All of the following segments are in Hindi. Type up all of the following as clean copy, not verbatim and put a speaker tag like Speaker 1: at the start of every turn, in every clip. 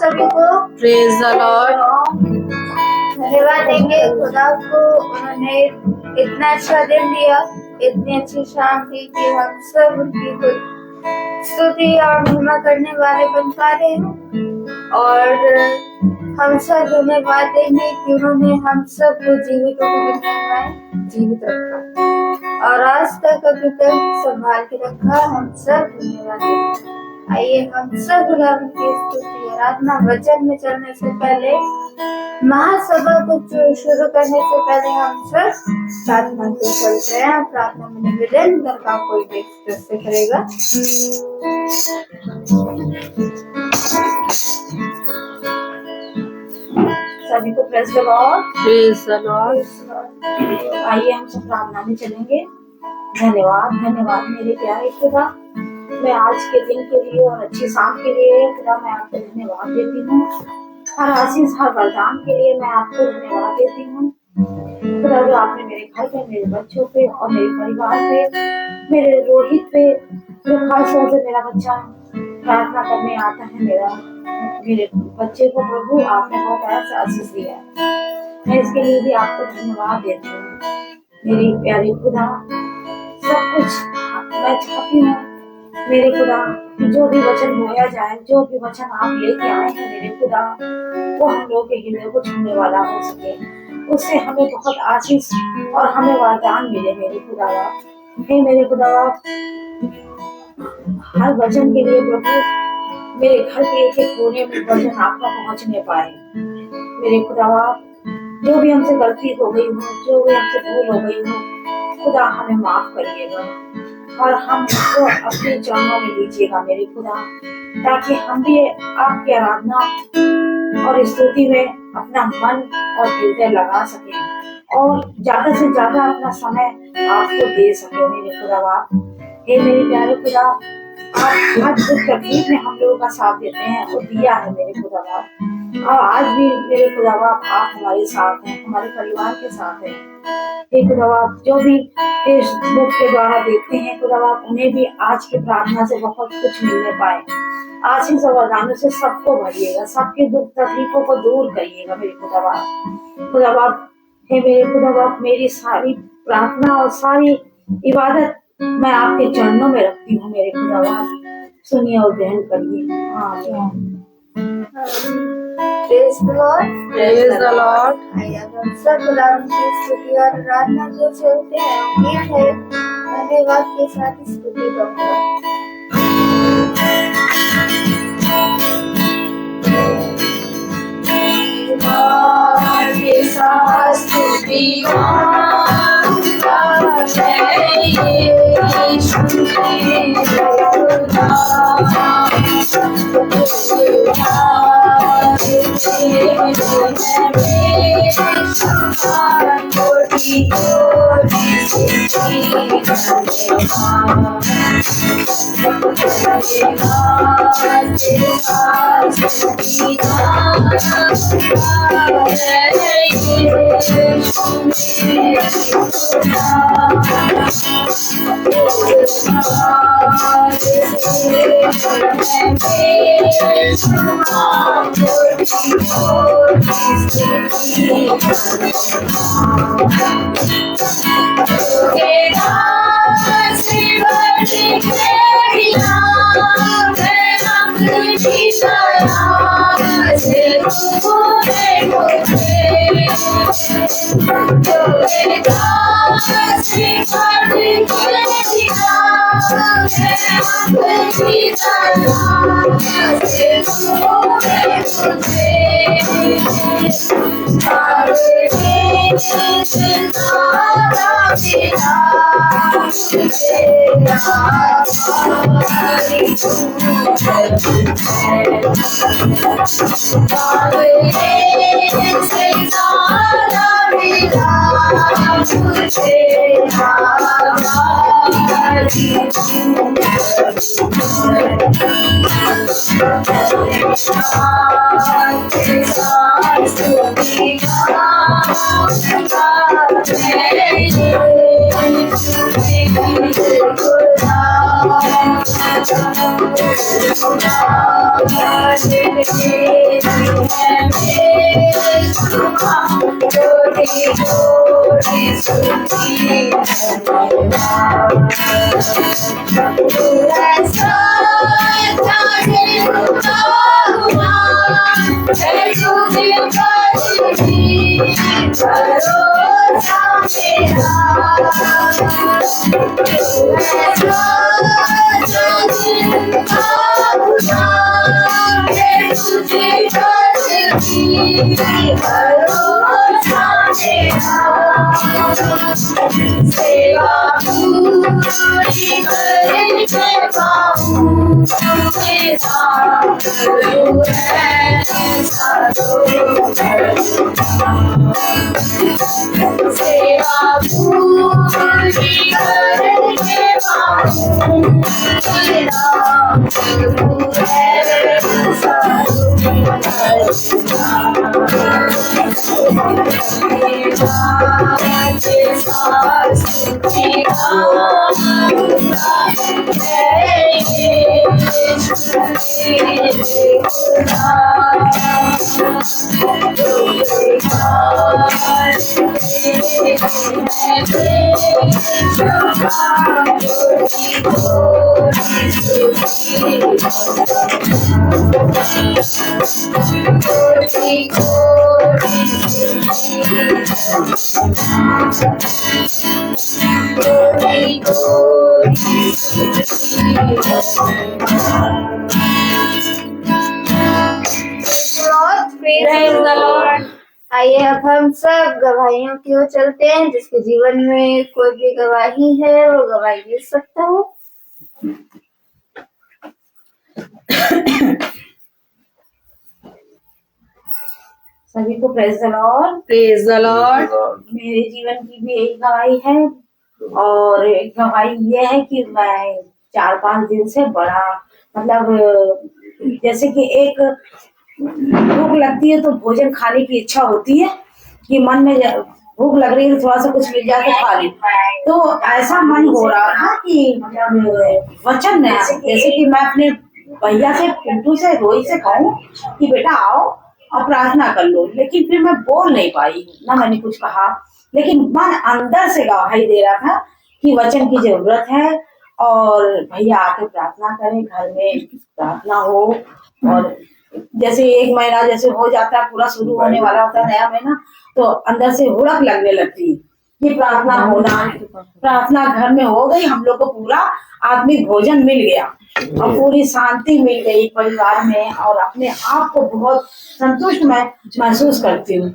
Speaker 1: सभी को
Speaker 2: प्रेज द लॉर्ड।
Speaker 1: धन्यवाद देंगे खुदा को, उन्होंने इतना अच्छा दिन दिया, इतनी अच्छी शाम दी कि हम सब उनकी स्तुति और महिमा करने वाले बन पा रहे हैं। और हम सब धन्यवाद देंगे कि उन्होंने हम सब को जीवित रखा और आज तक अभी तक संभाल के रखा। हम सब धन्यवाद देंगे। आइए हम सब गुलाम की स्तुति आराधना वचन में चलने से पहले, महासभा को शुरू करने से पहले हम सब प्रार्थना को चलते हैं। प्रार्थना में निवेदन करता कोई व्यक्ति से करेगा। सभी को praise the Lord.
Speaker 2: Praise the Lord.
Speaker 1: आइए हम सब प्रार्थना में चलेंगे। धन्यवाद मेरे प्यारे खुदा, मैं आज के दिन के लिए और अच्छी शाम के लिए खुदा मैं आपको धन्यवाद देती हूँ। हर आशीष हर वरदान के लिए मैं आपको धन्यवाद देती हूँ खुदा, जो आपने मेरे घर पे, मेरे बच्चों पे और मेरे परिवार पे, मेरे रोहित पे, जो खास तौर से मेरा बच्चा प्रार्थना करने आता है, मेरे बच्चे को प्रभु आपने बहुत ऐसा आशीष दिया है। मैं इसके लिए भी आपको धन्यवाद देती हूँ मेरी प्यारी खुदा। सब कुछ मैं चाहती हूँ मेरे खुदा, जो भी वचन बोया जाए, जो भी वचन आप लेके आए हैं मेरे खुदा, वो हम लोग के हृदय को छूने वाला हो सके, उससे हमें बहुत आशीष और हमें वरदान मिले मेरे खुदा। हे मेरे खुदा, हर वचन के लिए प्रभु मेरे घर के एक एक कोने में वचन आपका पहुंचने पाए मेरे खुदा। जो भी हमसे गलती हो गई हो, जो भी हमसे भूल हो गई हो खुदा, हमें माफ करिएगा और हम उसको अपने चरणों में लीजिएगा मेरे खुदा, ताकि हम भी आपकी आराधना और स्तुति में अपना मन और हृदय लगा सके और ज्यादा से ज्यादा अपना समय आपको दे सके मेरे खुदा। हे मेरे प्यारे खुदा, आप हर दुख तकलीफ में हम लोगों का साथ देते हैं और दिया है मेरे खुदा। और आज भी मेरे खुदा आप हमारे साथ हैं, हमारे परिवार के साथ हैं। हे खुदा, जो भी फेसबुक के द्वारा देखते हैं खुदा, उन्हें भी आज की प्रार्थना से बहुत कुछ मिलने पाए। आशीष और वरदानों से सबको भरिएगा, सबके दुख तकलीफों को दूर करिएगा मेरे खुदा। हे मेरे खुदा, मेरी सारी प्रार्थना और सारी इबादत मैं आपके चरणों में रखती हूँ मेरे खुदा। सुनिए और ग्रहण करिए। आमीन। Praise the Lord.
Speaker 2: Praise the Lord.
Speaker 1: आइए हम सब गुलाम की स्तुति और आराधना जो चलते हैं, गीत है धन्यवाद के साथ स्तुति करूंगा। के साथ स्तुति सेवा पूरी करके पाऊं तेरा गुरु है साधो सेवा पूरी करके पाऊं तेरा गुरु है साधो
Speaker 3: आइए अब हम सब गवाहियों की ओर चलते हैं। जिसके जीवन में कोई भी गवाही है वो गवाही दे सकता है।
Speaker 1: सभी को praise the Lord.
Speaker 2: Praise the Lord.
Speaker 1: मेरे जीवन की भी एक गवाही है और एक गवाही ये है कि मैं 4-5 दिन से बड़ा मतलब जैसे कि एक भूख लगती है तो भोजन खाने की इच्छा होती है कि मन में भूख लग रही है तो थोड़ा सा कुछ मिल जाए तो खा ली। तो ऐसा मन हो रहा था कि मतलब वचन नया जैसे कि मैं अपने भैया से पिंटू से रोहित से कहूँ कि बेटा आओ और प्रार्थना कर लो, लेकिन फिर मैं बोल नहीं पाई ना मैंने कुछ कहा, लेकिन मन अंदर से गवाही दे रहा था कि वचन की जरूरत है और भैया आके प्रार्थना करें, घर में प्रार्थना हो। और जैसे 1 महीना जैसे हो जाता है, पूरा शुरू होने वाला होता है नया महीना, तो अंदर से हुड़क लगने लगती है कि प्रार्थना होना है। प्रार्थना घर में हो गई, हम लोग को पूरा आत्मिक भोजन मिल गया और पूरी शांति मिल गई परिवार में और अपने आप को बहुत संतुष्ट मैं महसूस करती हूँ।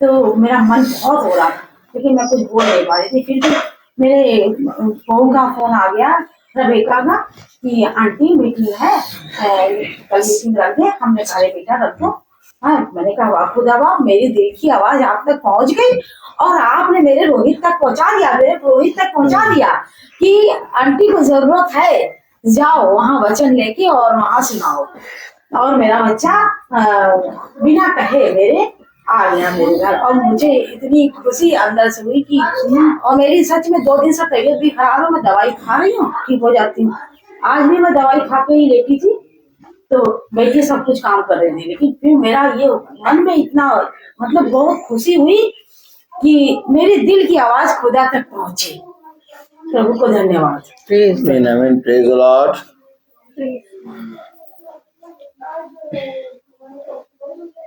Speaker 1: तो मेरा मन बहुत हो रहा था लेकिन मैं कुछ बोल नहीं पा रही थी। फिर भी मेरे बहू का फोन आ गया, रेबेका का, कि आंटी मीटिंग है, कल मीटिंग रख दे। हमने कहा बेटा रख दो। हाँ, मैंने कहा वाह खुदा वाह, मेरी दिल की आवाज आप तक पहुंच गई और आपने मेरे रोहित तक पहुंचा दिया, मेरे रोहित तक पहुंचा दिया कि आंटी को जरूरत है, जाओ वहां वचन लेके और वहां सुनाओ। और मेरा बच्चा बिना कहे मेरे आ गया मेरे घर और मुझे इतनी खुशी अंदर से हुई कि और मेरी सच में 2 दिन से तबीयत भी खराब है, मैं दवाई खा रही हूँ, ठीक हो जाती हूँ। आज भी मैं दवाई खा के ही लेटी थी, तो बैठी सब कुछ काम कर रही थी, लेकिन फिर मेरा ये मन में इतना मतलब बहुत खुशी हुई कि मेरे दिल की आवाज खुदा तक पहुंची। प्रभु को धन्यवाद।
Speaker 2: Praise
Speaker 4: the Lord.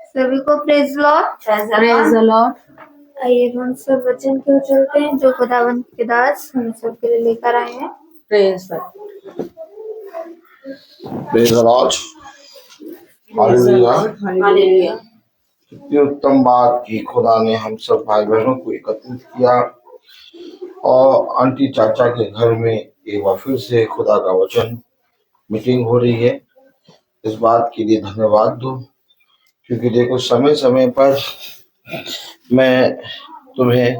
Speaker 3: सभी को praise Lord.
Speaker 2: Praise the Lord.
Speaker 3: आइए हम सब वचन की ओर चलते हैं जो खुदावंत के दास हम सब के लिए लेकर आए हैं।
Speaker 2: Praise
Speaker 4: the Lord. Hallelujah.
Speaker 1: Hallelujah.
Speaker 4: कितनी उत्तम बात कि खुदा ने हम सब भाई बहनों को एकत्रित किया और आंटी चाचा के घर में एक बार फिर से खुदा का वचन मीटिंग हो रही है। इस बात के लिए धन्यवाद दो, क्योंकि देखो समय समय पर मैं तुम्हें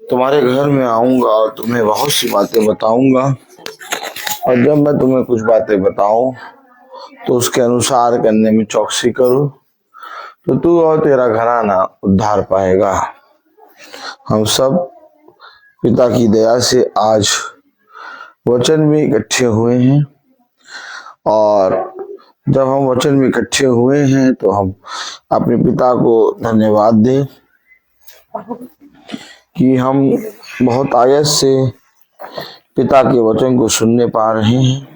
Speaker 4: तुम्हारे घर में आऊंगा और तुम्हें बहुत सी बातें बताऊंगा, और जब मैं तुम्हें कुछ बातें बताऊं तो उसके अनुसार करने में चौकसी करो, तो तू और तेरा घराना उद्धार पाएगा। हम सब पिता की दया से आज वचन में इकट्ठे हुए हैं, और जब हम वचन में इकट्ठे हुए हैं तो हम अपने पिता को धन्यवाद दें कि हम बहुत आयत से पिता के वचन को सुनने पा रहे हैं,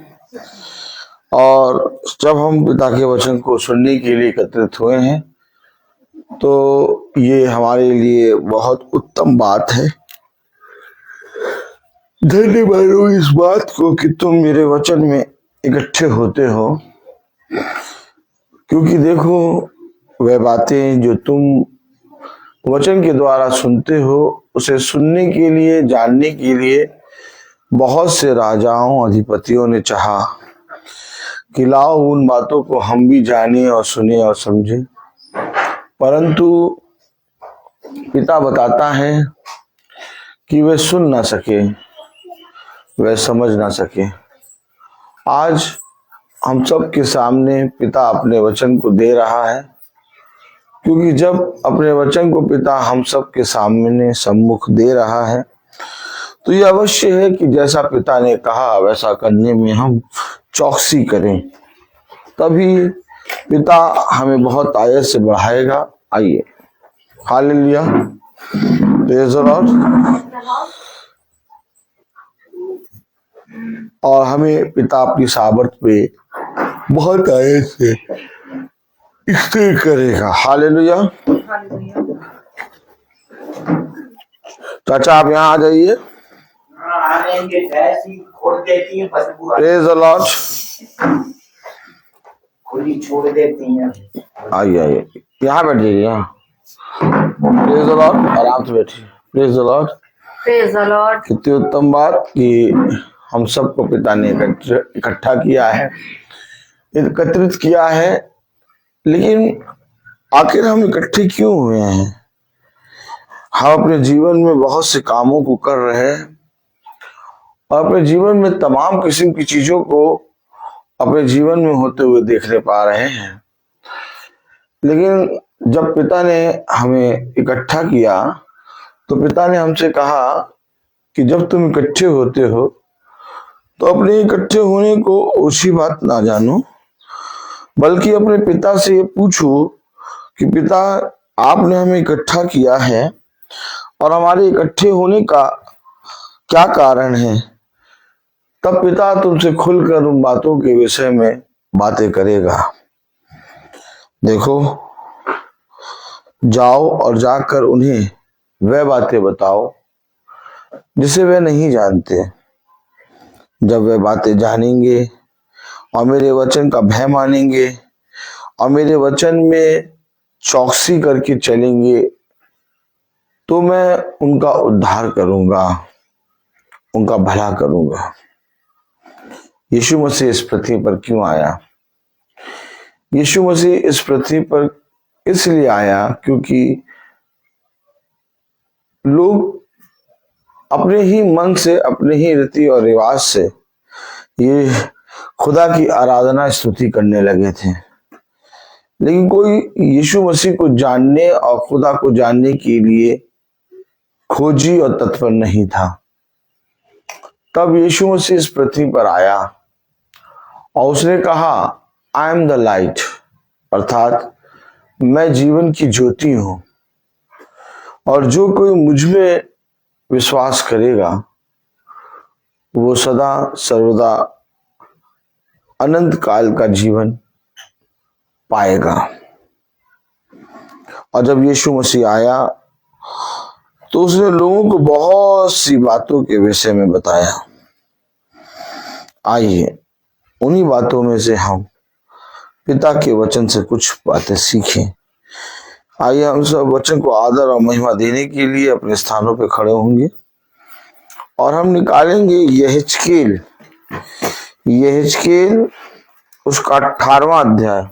Speaker 4: और जब हम पिता के वचन को सुनने के लिए एकत्रित हुए हैं तो ये हमारे लिए बहुत उत्तम बात है। धन्यवाद हो इस बात को कि तुम मेरे वचन में इकट्ठे होते हो, क्योंकि देखो वह बातें जो तुम वचन के द्वारा सुनते हो, उसे सुनने के लिए, जानने के लिए बहुत से राजाओं, अधिपतियों ने चाहा कि लाओ उन बातों को हम भी जाने और सुने और समझे, परंतु पिता बताता है कि वे सुन ना सके, वे समझ ना सके। आज हम सब के सामने पिता अपने वचन को दे रहा है, क्योंकि जब अपने वचन को पिता हम सब के सामने सम्मुख दे रहा है तो ये अवश्य है कि जैसा पिता ने कहा वैसा करने में हम चौकसी करें, तभी पिता हमें बहुत आयत से बढ़ाएगा। आइए, हालेलुया, प्रेज़ द लॉर्ड। और हमें पिता अपनी सामर्थ पे बहुत आयत से स्थिर करेगा। हालेलुया। चाचा आप यहाँ आ जाइए। Praise the Lord.
Speaker 5: खुली छोड़ देती हैं।
Speaker 4: आइए आइए, यहाँ बैठिए, यहाँ। प्रेज़ द लॉर्ड, आराम से बैठिए। Praise the Lord.
Speaker 2: Praise the Lord.
Speaker 4: कितनी उत्तम बात कि हम सबको पिता ने इकट्ठा किया है, एकत्रित किया है। लेकिन आखिर हम इकट्ठे क्यों हुए हैं? हम अपने जीवन में बहुत से कामों को कर रहे हैं और अपने जीवन में तमाम किस्म की चीजों को अपने जीवन में होते हुए देखने पा रहे हैं। लेकिन जब पिता ने हमें इकट्ठा किया तो पिता ने हमसे कहा कि जब तुम इकट्ठे होते हो तो अपने इकट्ठे होने को ओछी बात ना जानो, बल्कि अपने पिता से ये पूछो कि पिता आपने हमें इकट्ठा किया है और हमारे इकट्ठे होने का क्या कारण है। तब पिता तुमसे खुलकर उन बातों के विषय में बातें करेगा। देखो, जाओ और जाकर उन्हें वह बातें बताओ जिसे वे नहीं जानते। जब वे बातें जानेंगे और मेरे वचन का भय मानेंगे और मेरे वचन में चौकसी करके चलेंगे तो मैं उनका उद्धार करूंगा, उनका भला करूंगा। यीशु मसीह इस पृथ्वी पर क्यों आया? यीशु मसीह इस पृथ्वी पर इसलिए आया क्योंकि लोग अपने ही मन से, अपने ही रीति और रिवाज से ये खुदा की आराधना, स्तुति करने लगे थे। लेकिन कोई यीशु मसीह को जानने और खुदा को जानने के लिए खोजी और तत्पर नहीं था। तब यीशु मसीह इस पृथ्वी पर आया और उसने कहा, आई एम द लाइट, अर्थात मैं जीवन की ज्योति हूं, और जो कोई मुझ में विश्वास करेगा वो सदा सर्वदा अनंत काल का जीवन पाएगा। और जब यीशु मसीह आया तो उसने लोगों को बहुत सी बातों के विषय में बताया। आइए उन्हीं बातों में से हम पिता के वचन से कुछ बातें सीखें। आइए हम सब वचन को आदर और महिमा देने के लिए अपने स्थानों पर खड़े होंगे और हम निकालेंगे यहेजकेल उसका 18वां अध्याय।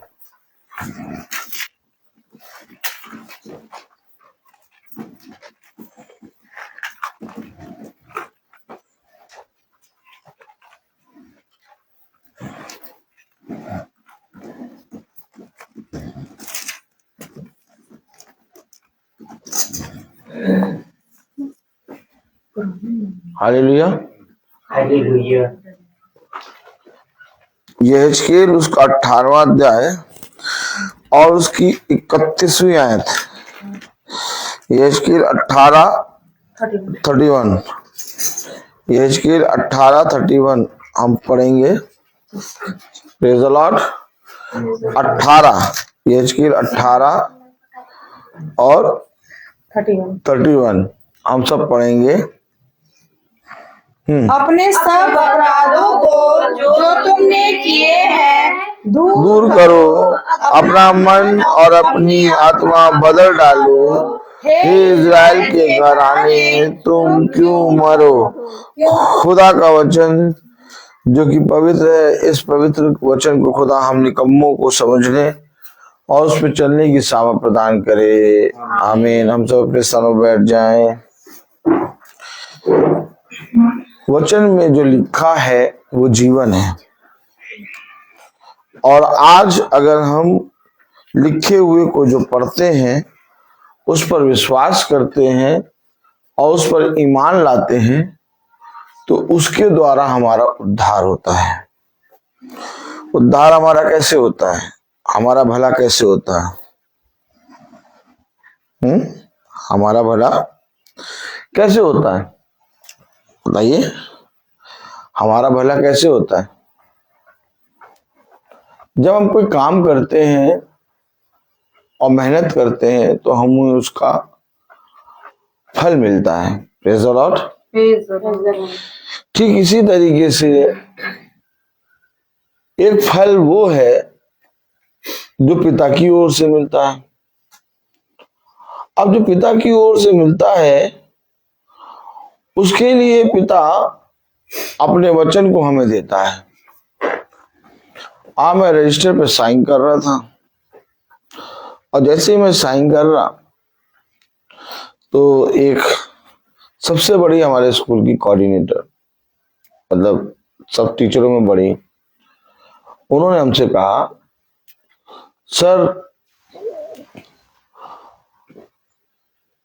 Speaker 4: हालेलुया।
Speaker 5: हालेलुया।
Speaker 4: यहेजकेल उसका 18वां अध्याय और उसकी 31वीं आयत। यहेजकेल 18:31 यहेजकेल 18:31 हम पढ़ेंगे। Praise the Lord. 18 यहेजकेल 18 और 31 हम सब पढ़ेंगे।
Speaker 2: अपने सब अपराधों को जो तुमने किए हैं
Speaker 4: दूर करो, अपना मन और अपनी आत्मा बदल डालो। हे इज़राइल के घराने, तुम क्यों मरो? खुदा का वचन जो कि पवित्र है, इस पवित्र वचन को खुदा हम निकम्मों को समझने और उस पर चलने की सामर्थ प्रदान करे। आमीन। हम सब अपने स्थानों पर बैठ जाएं। वचन में जो लिखा है वो जीवन है, और आज अगर हम लिखे हुए को जो पढ़ते हैं, उस पर विश्वास करते हैं और उस पर ईमान लाते हैं, तो उसके द्वारा हमारा उद्धार होता है। उद्धार हमारा कैसे होता है? हमारा भला कैसे होता है? हमारा भला कैसे होता है? बताइए, हमारा भला कैसे होता है? जब हम कोई काम करते हैं और मेहनत करते हैं तो हमें उसका फल मिलता है। Praise the Lord. ठीक इसी तरीके से एक फल वो है जो पिता की ओर से मिलता है। अब जो पिता की ओर से मिलता है, उसके लिए पिता अपने वचन को हमें देता है। मैं रजिस्टर पे साइन कर रहा था, और जैसे ही मैं साइन कर रहा तो एक सबसे बड़ी हमारे स्कूल की कोऑर्डिनेटर, मतलब सब टीचरों में बड़ी, उन्होंने हमसे कहा, सर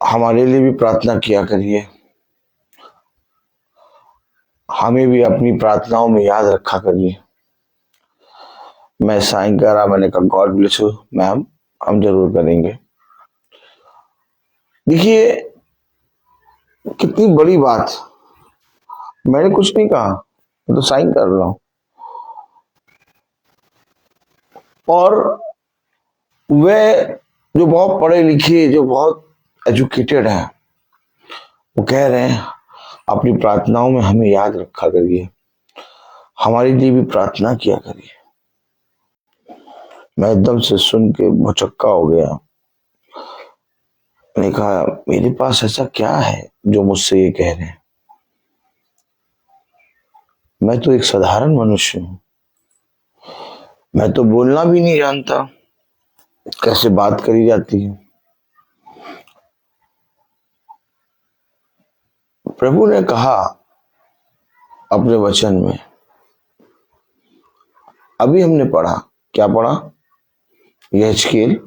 Speaker 4: हमारे लिए भी प्रार्थना किया करिए, हमें भी अपनी प्रार्थनाओं में याद रखा करिए। मैं साइन कर रहा, मैंने कहा गॉड ब्लेस यू मैम, हम जरूर करेंगे। देखिए कितनी बड़ी बात, मैंने कुछ नहीं कहा, मैं तो साइन कर रहा हूं। और वे जो बहुत पढ़े लिखे, जो बहुत एजुकेटेड हैं, वो कह रहे हैं अपनी प्रार्थनाओं में हमें याद रखा करिए, हमारे लिए भी प्रार्थना किया करिए। मैं एकदम से सुन के भौचक्का हो गया। मैंने कहा मेरे पास ऐसा क्या है जो मुझसे ये कह रहे हैं? मैं तो एक साधारण मनुष्य हूं, मैं तो बोलना भी नहीं जानता, कैसे बात करी जाती है। प्रभु ने कहा अपने वचन में, अभी हमने पढ़ा, क्या पढ़ा? यहेजकेल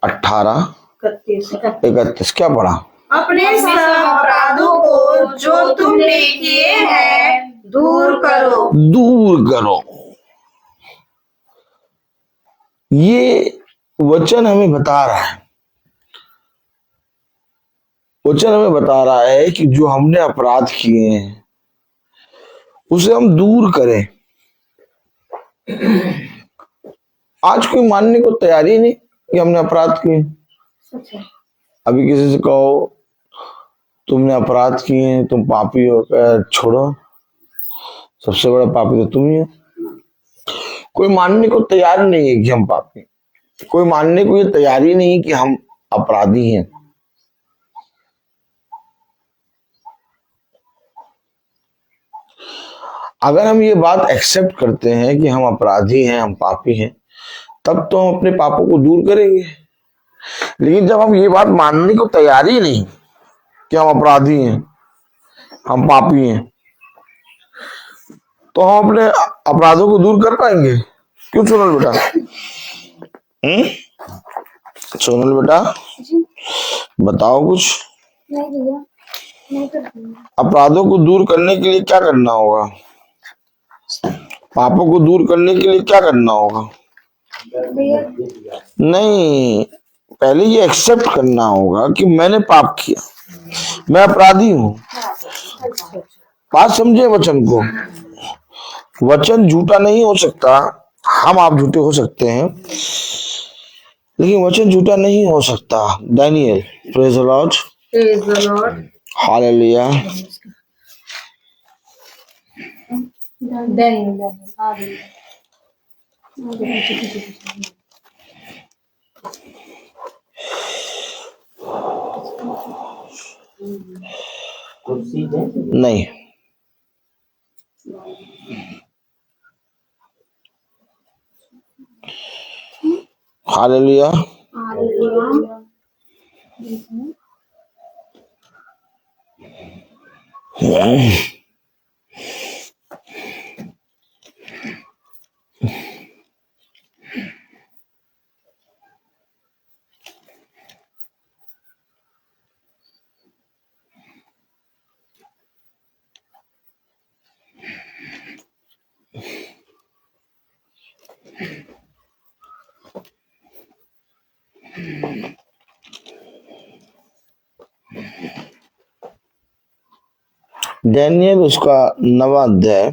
Speaker 4: 18:31 क्या पढ़ा?
Speaker 2: अपने सब अपराधों को जो तुमने किए हैं दूर करो।
Speaker 4: दूर करो। ये वचन हमें बता रहा है, वचन हमें बता रहा है कि जो हमने अपराध किए हैं उसे हम दूर करें। आज कोई मानने को तैयार ही नहीं कि हमने अपराध किए। अभी किसी से कहो तुमने अपराध किए, तुम पापी हो, छोड़ो, सबसे बड़ा पापी तो तुम ही हो। कोई मानने को तैयार नहीं है कि हम पापी, कोई मानने को ये तैयार ही नहीं कि हम अपराधी हैं। अगर हम ये बात एक्सेप्ट करते हैं कि हम अपराधी हैं, हम पापी हैं, तब तो हम अपने पापों को दूर करेंगे। लेकिन जब हम ये बात मानने को तैयार ही नहीं कि हम अपराधी हैं, हम पापी हैं, तो हम अपने अपराधों को दूर कर पाएंगे? क्यों सोनल बेटा? सोनल बेटा बताओ कुछ।
Speaker 3: नहीं भैया, नहीं कर दूंगी।
Speaker 4: अपराधों को दूर करने के लिए क्या करना होगा? पापों को दूर करने के लिए क्या करना होगा?
Speaker 3: भैया
Speaker 4: नहीं, पहले ये एक्सेप्ट करना होगा कि मैंने पाप किया, मैं अपराधी हूं। बात समझे वचन को। वचन झूठा नहीं हो सकता, हम आप झूठे हो सकते हैं, लेकिन वचन झूठा नहीं हो सकता। Daniel, praise the Lord,
Speaker 2: Praise the Lord.
Speaker 4: Hallelujah.
Speaker 5: कुर्सी दे
Speaker 4: नहीं, हालेलुया। डैनियल उसका 9वां अध्याय,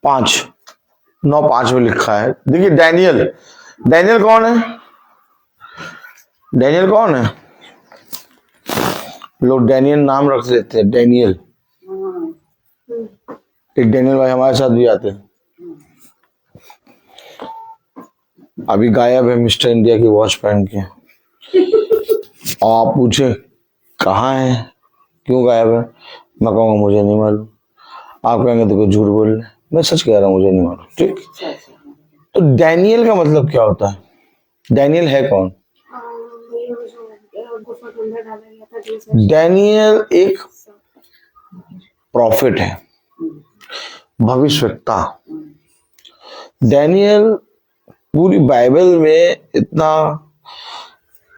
Speaker 4: पांच 9:5 में लिखा है। देखिए डैनियल, डैनियल कौन है? डैनियल कौन है? लोग डैनियल नाम रख लेते हैं, डैनियल। एक डैनियल भाई हमारे साथ भी आते हैं, अभी गायब है मिस्टर इंडिया की वॉच पहन के। और आप पूछे कहाँ है, क्यों गायब है, मैं कहूँगा मुझे नहीं मालूम। आप कहेंगे तो कोई झूठ बोल रहे, मैं सच कह रहा हूँ, मुझे नहीं मालूम। ठीक, तो डैनियल का मतलब क्या होता है? डैनियल है कौन? डैनियल एक प्रॉफिट है, भविष्यवक्ता। डैनियल पूरी बाइबल में इतना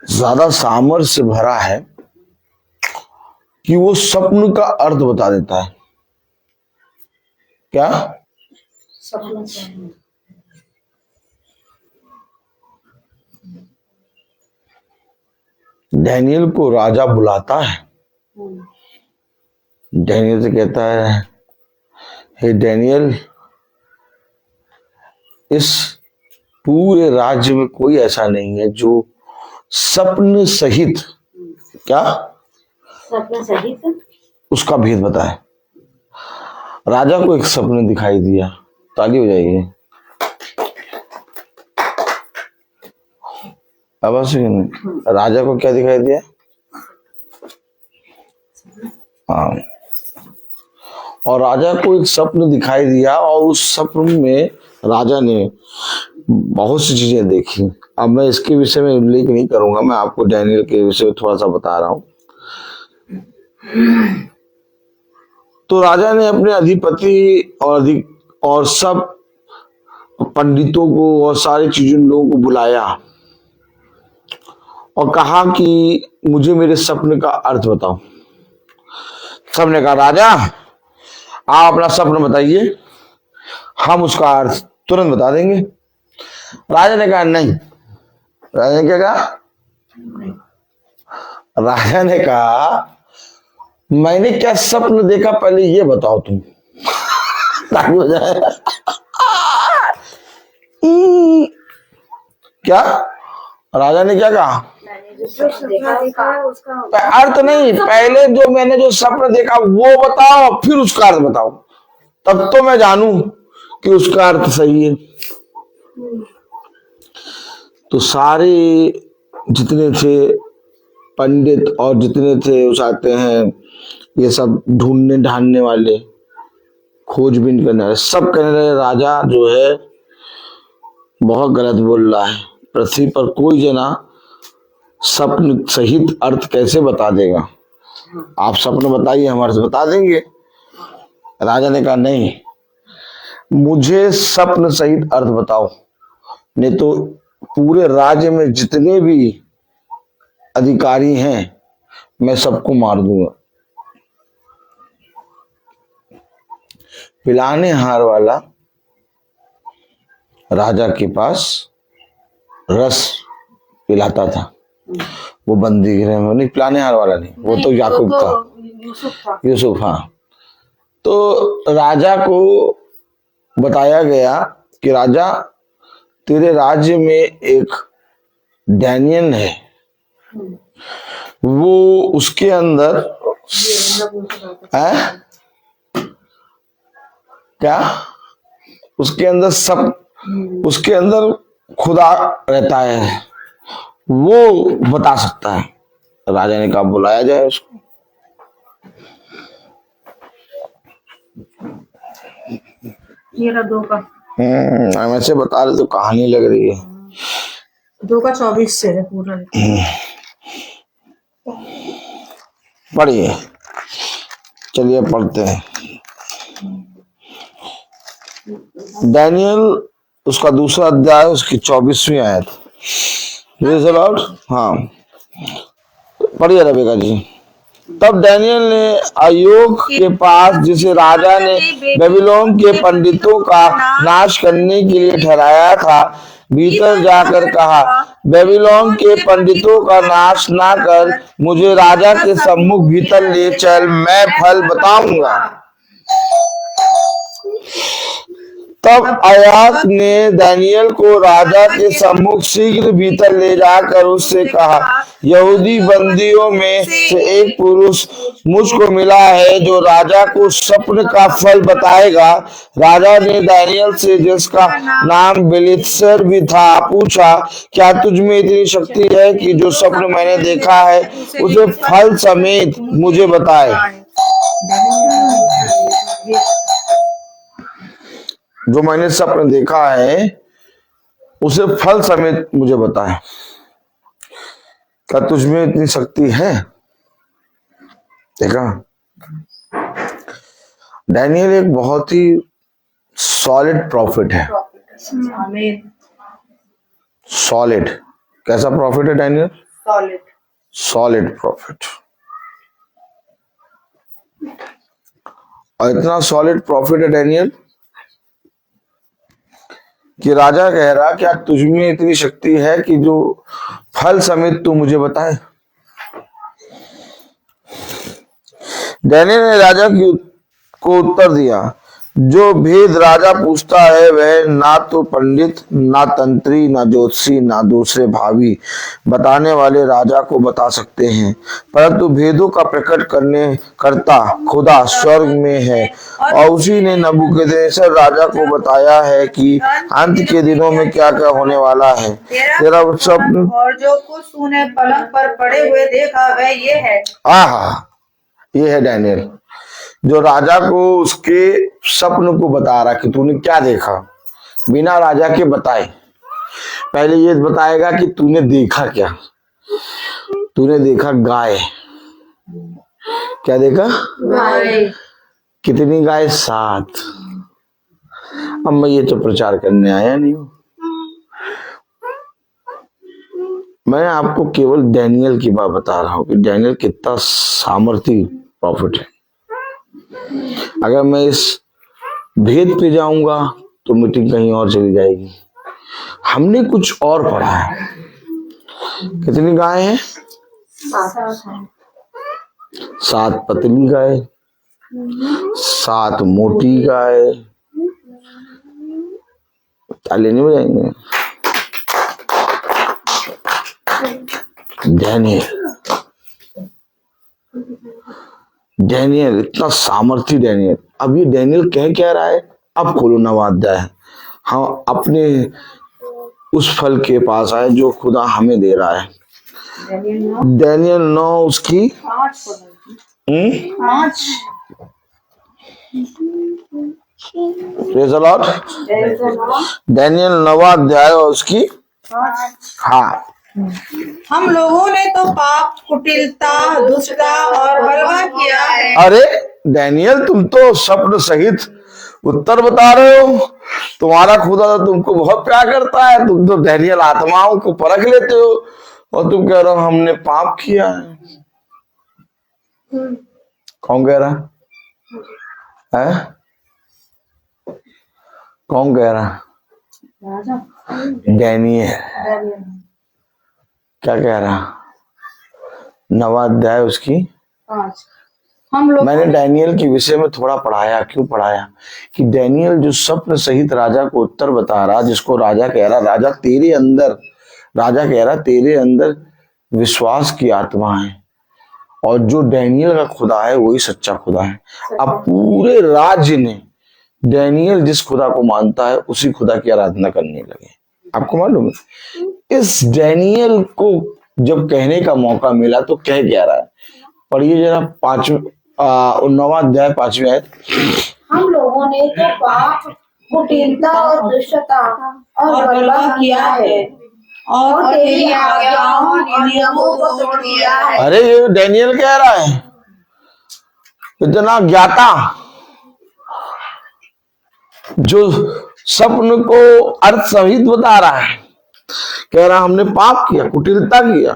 Speaker 4: ज्यादा सामर्थ्य भरा है कि वो स्वप्न का अर्थ बता देता है। क्या? डैनियल को राजा बुलाता है, डैनियल से कहता है, हे डैनियल, इस पूरे राज्य में कोई ऐसा नहीं है जो स्वप्न सहित, क्या
Speaker 1: सपना सहित
Speaker 4: उसका भेद बताए। राजा को एक सपने दिखाई दिया, ताली हो जाएगी। अब राजा को क्या दिखाई दिया? हाँ, और राजा को एक स्वप्न दिखाई दिया, और उस स्वप्न में राजा ने बहुत सी चीजें देखी। अब मैं इसके विषय में उल्लेख नहीं करूंगा, मैं आपको डैनियल के विषय में थोड़ा सा बता रहा हूं। तो राजा ने अपने अधिपति और सब पंडितों को और सारे चीजों लोगों को बुलाया और कहा कि मुझे मेरे सपने का अर्थ बताओ। सबने कहा, राजा आप अपना सपना बताइए, हम उसका अर्थ तुरंत बता देंगे। राजा ने कहा नहीं। राजा ने क्या कहा? राजा ने कहा, मैंने क्या सपन देखा पहले ये बताओ तुम। हो जाए क्या? राजा ने क्या कहा? अर्थ नहीं, पहले जो मैंने जो सपना देखा वो बताओ, फिर उसका अर्थ बताओ, तब तो मैं जानूं कि उसका अर्थ सही है। तो सारे जितने थे पंडित और जितने थे उस आते हैं, ये सब ढूंढने ढांडने वाले, खोजबीन करने वाले, सब कहने लगे राजा जो है बहुत गलत बोल रहा है। पृथ्वी पर कोई जना सपन सहित अर्थ कैसे बता देगा? आप सपन बताइए, हमारे से बता देंगे। राजा ने कहा नहीं, मुझे सपन सहित अर्थ बताओ, नहीं तो पूरे राज्य में जितने भी अधिकारी हैं मैं सबको मार दूंगा। पिलाने हार वाला राजा के पास रस पिलाता था। वो बंदी गृह में नहीं, पिलाने हार वाला नहीं, वो तो याकूब था,
Speaker 1: यूसुफ था।
Speaker 4: यूसुफ। हाँ, तो राजा को बताया गया कि राजा तेरे राज्य में एक डैनियल है, वो उसके अंदर है क्या, उसके अंदर सब, उसके अंदर खुदा रहता है, वो बता सकता है। राजा ने कहा बुलाया जाए उसको।
Speaker 1: ये रहा 2 का।
Speaker 4: हम ऐसे बता रहे तो कहानी लग रही है।
Speaker 1: 2 का 24 से है पूरा।
Speaker 4: पढ़िए, चलिए पढ़ते हैं। डैनियल उसका दूसरा अध्याय, उसकी 24वीं आयत। Praise the Lord. हाँ, पढ़िए रेबेका जी। तब डैनियल ने अय्यूब के पास, जिसे राजा ने बेबीलोन के पंडितों का नाश करने के लिए ठहराया था, भीतर जाकर कहा, बेबीलोन के पंडितों का नाश ना कर, मुझे राजा के सम्मुख भीतर ले चल, मैं फल बताऊंगा। तब अय्यूब ने दानियल को राजा के सम्मुख शीघ्र भीतर ले जाकर उससे कहा, यहूदी बंदियों में से एक पुरुष मुझको मिला है जो राजा को स्वप्न का फल बताएगा। राजा ने दानियल से, जिसका नाम बेलित्सर भी था, पूछा, क्या तुझ में इतनी शक्ति है कि जो स्वप्न मैंने देखा है उसे फल समेत मुझे बताए। जो मैंने स्वप्न देखा है उसे फल समेत मुझे बताए। क्या तुझ में इतनी शक्ति है? देखा, डैनियल एक बहुत ही सॉलिड प्रॉफिट है।
Speaker 1: आमीन।
Speaker 4: सॉलिड, कैसा प्रॉफिट है डैनियल?
Speaker 1: सॉलिड।
Speaker 4: Solid profit. और इतना सॉलिड प्रॉफिट है डैनियल कि राजा कह रहा, क्या तुझ में इतनी शक्ति है कि जो फल समेत तू मुझे बताए। डैनियल ने राजा को उत्तर दिया, जो भेद राजा पूछता है वह ना तो पंडित, ना तंत्री, ना ज्योतिषी, ना दूसरे भावी बताने वाले राजा को बता सकते हैं, परंतु भेदों का प्रकट करता खुदा स्वर्ग में है। और उसी ने नबूकदनेस्सर राजा को बताया है कि अंत के दिनों में क्या क्या होने वाला है। तेरा स्वप्न
Speaker 2: और जो कुछ तूने पलंग पर पड़े हुए देखा वह ये है।
Speaker 4: ये है डैनियल, जो राजा को उसके स्वप्न को बता रहा कि तूने क्या देखा, बिना राजा के बताए। पहले ये बताएगा कि तूने देखा क्या। तूने देखा गाय। क्या देखा?
Speaker 1: गाय।
Speaker 4: कितनी गाय? 7। अब मैं ये तो प्रचार करने आया नहीं हूं, मैं आपको केवल डैनियल की बात बता रहा हूं कि डैनियल कितना सामर्थी प्रॉफिट है। अगर मैं इस भेद पे जाऊंगा तो मीटिंग कहीं और चली जाएगी। हमने कुछ और पढ़ा है। कितनी गाय है? 7 पतली गाय, 7 मोटी गाय। ताली नहीं बजाएंगे? डैनियल इतना सामर्थी डैनियल। अब ये डैनियल कह क्या रहा है? अब खोलो नवाध्याय। हम अपने उस फल के पास आए जो खुदा हमें दे रहा है। डैनियल 9 उसकी 5। Praise the Lord. डैनियल 9वां अध्याय और उसकी 5। हाँ,
Speaker 2: हम लोगों ने तो पाप, कुटिलता, दुष्टता और बलवा किया है।
Speaker 4: अरे डैनियल, तुम तो स्वप्न सहित उत्तर बता रहे हो। तुम्हारा खुदा तो तुमको बहुत प्यार करता है। तुम तो डैनियल आत्माओं को परख लेते हो और तुम कह रहे हो हमने पाप किया है। कौन कह रहा है? कौन कह रहा?
Speaker 1: राजा
Speaker 4: डैनियल। क्या कह रहा? 9वां अध्याय उसकी
Speaker 1: 5। हम लोग
Speaker 4: मैंने डैनियल के विषय में थोड़ा पढ़ाया। क्यों पढ़ाया? कि डैनियल जो स्वप्न सहित राजा को उत्तर बता रहा, जिसको राजा कह रहा, राजा कह रहा तेरे अंदर विश्वास की आत्मा है, और जो डैनियल का खुदा है वही सच्चा खुदा है। अब पूरे राज्य ने डैनियल जिस खुदा को मानता है उसी खुदा की आराधना करने लगे। आपको मालूम है, इस डैनियल को जब कहने का मौका मिला तो कह क्या रहा है? पढ़िए जरा 9वां अध्याय 5वीं आयत।
Speaker 1: हम लोगों ने तो पाप, कुटिलता और दुष्टता और बलवा किया है, और तेरी आज्ञाओं और नियमों को तोड़ दिया है।
Speaker 4: अरे ये डैनियल कह रहा है, इतना ज्ञाता जो स्वप्न को अर्थ सहित बता रहा है, कह रहा हमने पाप किया, कुटिलता किया,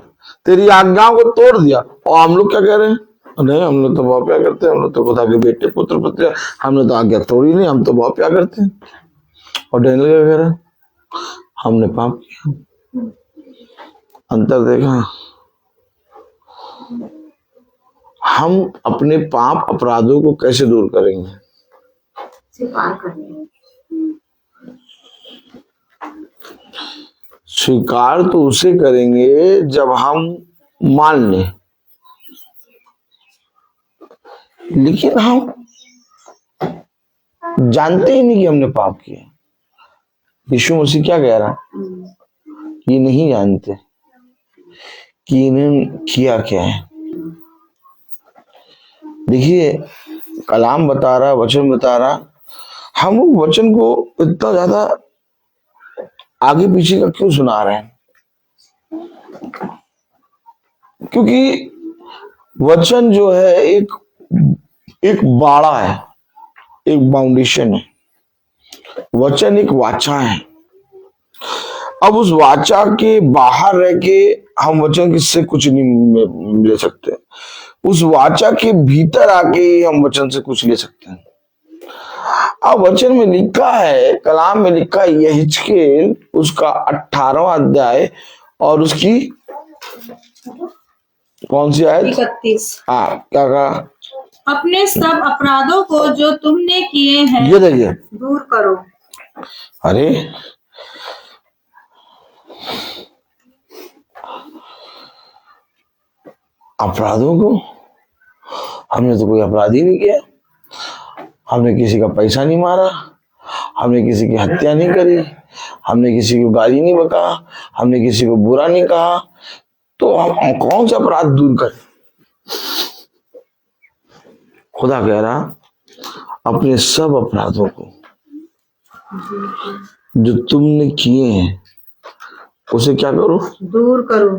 Speaker 4: तेरी आज्ञाओं को तोड़ दिया। और हम लोग क्या कह रहे हैं? नहीं, हम लोग तो बहुत प्यार करते हैं, हम लोग तो खुदा के बेटे पुत्र पुत्र, हमने तो आज्ञा तोड़ी नहीं, हम तो बहुत प्यार करते हैं। और डैनियल क्या कह रहा है? हमने पाप किया। अंतर देखा? हम अपने पाप अपराधों को कैसे दूर करेंगे? स्वीकार तो उसे करेंगे जब हम मान लें, लेकिन हम जानते ही नहीं कि हमने पाप किया। यीशु मसीह क्या कह रहा? ये नहीं जानते कि इन्होंने किया क्या है। देखिए, कलाम बता रहा, वचन बता रहा, हम लोग वचन को इतना ज्यादा आगे पीछे का क्यों सुना रहे हैं? क्योंकि वचन जो है एक बाड़ा है, एक बाउंडेशन है। वचन एक वाचा है। अब उस वाचा के बाहर रह के हम वचन किससे कुछ नहीं ले सकते। उस वाचा के भीतर आके हम वचन से कुछ ले सकते हैं। अब वचन में लिखा है, कलाम में लिखा है, यहिजकेल उसका 18वां अध्याय और उसकी कौन सी आयत?
Speaker 1: 31।
Speaker 4: हाँ, क्या कहा?
Speaker 2: अपने सब अपराधों को जो तुमने किए हैं
Speaker 4: ये देखिए,
Speaker 2: दूर करो।
Speaker 4: अरे अपराधों को? हमने तो कोई अपराध ही नहीं किया। हमने किसी का पैसा नहीं मारा, हमने किसी की हत्या नहीं करी, हमने किसी को गाली नहीं बका, हमने किसी को बुरा नहीं कहा, तो हम कौन सा अपराध दूर करें? खुदा कह रहा अपने सब अपराधों को जो तुमने किए हैं उसे क्या करो?
Speaker 2: दूर करो।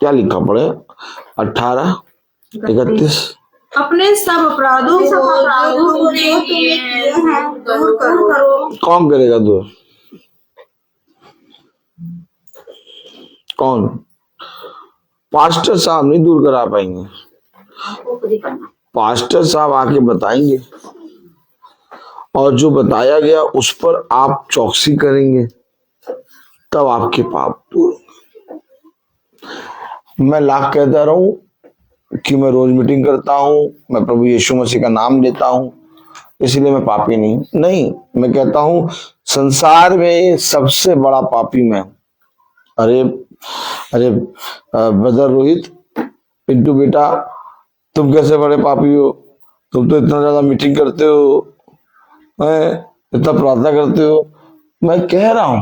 Speaker 4: क्या लिखा पड़े? 18:31।
Speaker 2: अपने सब अपराधों को जो तुमने किए हैं दूर करो।
Speaker 4: कौन करेगा दूर? कौन? पास्टर साहब नहीं दूर करा पाएंगे। पास्टर साहब आके बताएंगे, और जो बताया गया उस पर आप चौकसी करेंगे, तब आपके पाप दूर। मैं लाख कहता रहूं कि मैं रोज मीटिंग करता हूं, मैं प्रभु यीशु मसीह का नाम लेता हूं, इसलिए मैं पापी नहीं। मैं कहता हूं संसार में सबसे बड़ा पापी मैं हूं। अरे ब्रदर रोहित, पिंटू बेटा, तुम कैसे बड़े पापी हो? तुम तो इतना ज्यादा मीटिंग करते हो, इतना प्रार्थना करते हो। मैं कह रहा हूं,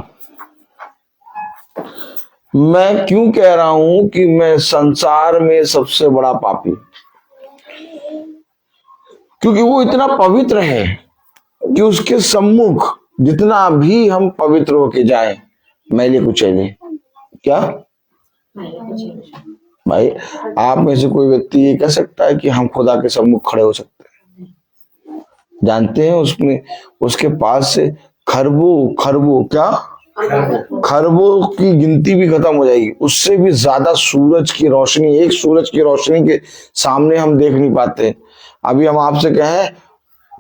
Speaker 4: मैं क्यों कह रहा हूं कि मैं संसार में सबसे बड़ा पापी? क्योंकि वो इतना पवित्र है कि उसके सम्मुख जितना भी हम पवित्र होके जाए, मैले कुचैले। क्या भाई, आप में से कोई व्यक्ति ये कह सकता है कि हम खुदा के सम्मुख खड़े हो सकते हैं? जानते हैं उसमें उसके पास से खरबों क्या खरबों की गिनती भी खत्म हो जाएगी। उससे भी ज्यादा सूरज की रोशनी, एक सूरज की रोशनी के सामने हम देख नहीं पाते। अभी हम आपसे कहें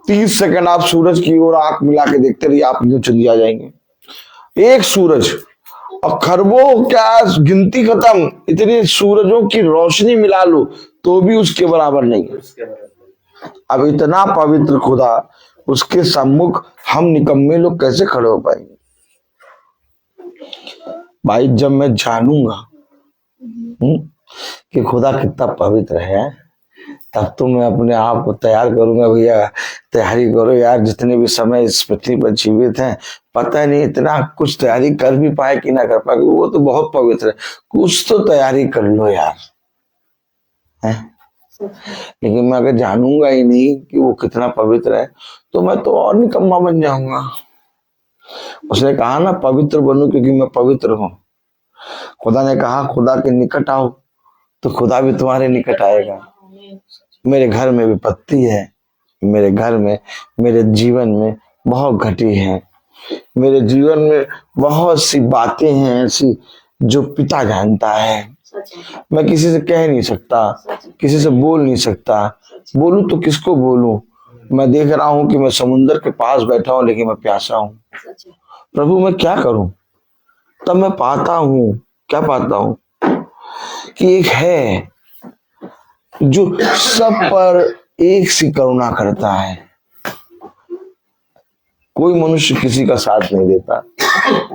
Speaker 4: 30 सेकंड आप सूरज की ओर आंख मिला के देखते रहिए, आप यूं चंदिया जाएंगे। एक सूरज और खरबों क्या गिनती खत्म, इतनी सूरजों की रोशनी मिला लो तो भी उसके बराबर नहीं है। अब इतना पवित्र खुदा, उसके सम्मुख हम निकम्मे लोग कैसे खड़े हो पाएंगे? भाई जब मैं जानूंगा कि खुदा कितना पवित्र है, तब तो मैं अपने आप को तैयार करूंगा। भैया तैयारी करो यार, जितने भी समय इस पृथ्वी पर जीवित हैं, पता नहीं इतना कुछ तैयारी कर भी पाए कि ना कर पाए, वो तो बहुत पवित्र है। कुछ तो तैयारी कर लो यार, है? लेकिन मैं अगर जानूंगा ही नहीं कि वो कितना पवित्र है, तो मैं तो और निकम्मा बन जाऊंगा। उसने कहा ना पवित्र बनो क्योंकि मैं पवित्र हूं। खुदा ने कहा खुदा के निकट आओ तो खुदा भी तुम्हारे निकट आएगा। मेरे घर में विपत्ति है, मेरे घर में, मेरे जीवन में बहुत घटी है, मेरे जीवन में बहुत सी बातें हैं ऐसी जो पिता जानता है। मैं किसी से कह नहीं सकता, किसी से बोल नहीं सकता, बोलूं तो किसको बोलूं? मैं देख रहा हूं कि मैं समुद्र के पास बैठा हूं लेकिन मैं प्यासा हूं। प्रभु मैं क्या करूं? तब मैं पाता हूं, क्या पाता हूं कि एक है जो सब पर एक सी करुणा करता है। कोई मनुष्य किसी का साथ नहीं देता,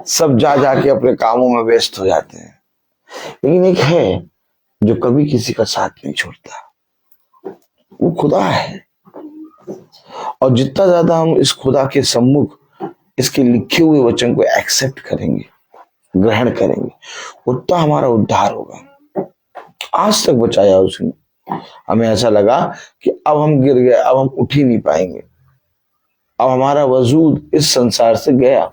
Speaker 4: सब जा जाके अपने कामों में व्यस्त हो जाते हैं, लेकिन एक है जो कभी किसी का साथ नहीं छोड़ता, वो खुदा है। और जितना ज्यादा हम इस खुदा के सम्मुख इसके लिखे हुए वचन को एक्सेप्ट करेंगे, ग्रहण करेंगे, उतना हमारा उद्धार होगा। आज तक बचाया उसने, हमें ऐसा लगा कि अब हम गिर गए, अब हम उठ ही नहीं पाएंगे, अब हमारा वजूद इस संसार से गया,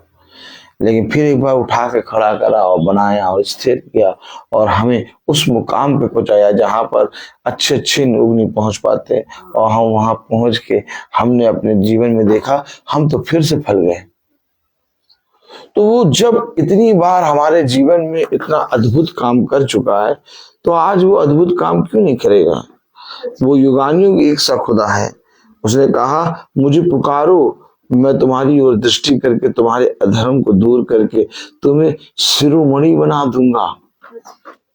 Speaker 4: लेकिन फिर एक बार उठा के खड़ा करा और बनाया और स्थिर किया और हमें उस मुकाम पे पहुंचाया जहां पर अच्छे अच्छे लोग नहीं पहुंच पाते, और हम वहां पहुंच के हमने अपने जीवन में देखा हम तो फिर से फल गए। तो वो जब इतनी बार हमारे जीवन में इतना अद्भुत काम कर चुका है, तो आज वो अद्भुत काम क्यों नहीं करेगा? वो युगानुयुग एक सा खुदा है। उसने कहा मुझे पुकारो, मैं तुम्हारी ओर दृष्टि करके तुम्हारे अधर्म को दूर करके तुम्हें शिरोमणि बना दूंगा,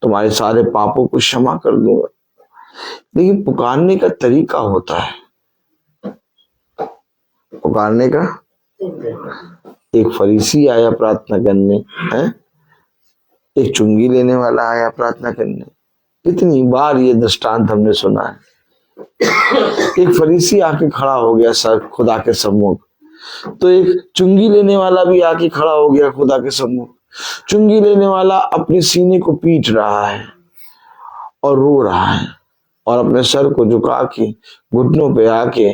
Speaker 4: तुम्हारे सारे पापों को क्षमा कर दूंगा। लेकिन पुकारने का तरीका होता है, पुकारने का। एक फरीसी आया प्रार्थना करने, है एक चुंगी लेने वाला आया प्रार्थना करने। कितनी बार ये दृष्टांत हमने सुना है। एक फरीसी आके खड़ा हो गया सर खुदा के सम्मुख, तो एक चुंगी लेने वाला भी आके खड़ा हो गया खुदा के सम्मुख। चुंगी लेने वाला अपने सीने को पीट रहा है और रो रहा है और अपने सर को झुका के घुटनों पे आके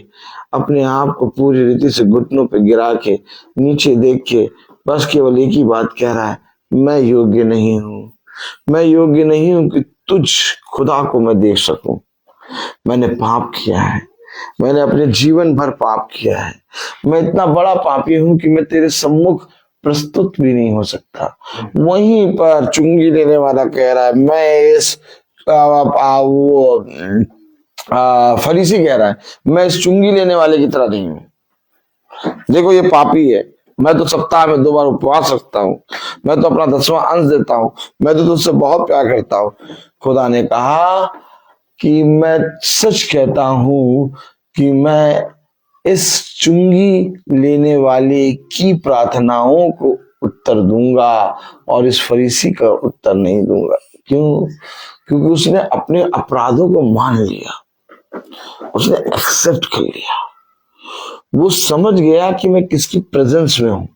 Speaker 4: अपने आप को पूरी रीति से घुटनों पे गिरा के नीचे देख के बस केवल एक ही बात कह रहा है, मैं योग्य नहीं हूं, मैं योग्य नहीं हूं कि तुझ खुदा को मैं देख सकूं। मैंने पाप किया है, मैंने अपने जीवन भर पाप किया है, मैं इतना बड़ा पापी हूं कि मैं तेरे सम्मुख प्रस्तुत भी नहीं हो सकता। वहीं पर चुंगी लेने वाला कह रहा है, मैं इस फरीसी कह रहा है मैं इस चुंगी लेने वाले की तरह नहीं हूं। देखो ये पापी है, मैं तो सप्ताह में 2 बार उपवास रखता हूँ, मैं तो अपना 10वां अंश देता हूँ, मैं तो तुझसे बहुत प्यार करता हूँ। खुदा ने कहा कि मैं सच कहता हूं कि मैं इस चुंगी लेने वाले की प्रार्थनाओं को उत्तर दूंगा और इस फरीसी का उत्तर नहीं दूंगा। क्यों? क्योंकि उसने अपने अपराधों को मान लिया, उसने एक्सेप्ट कर लिया, वो समझ गया कि मैं किसकी प्रेजेंस में हूं।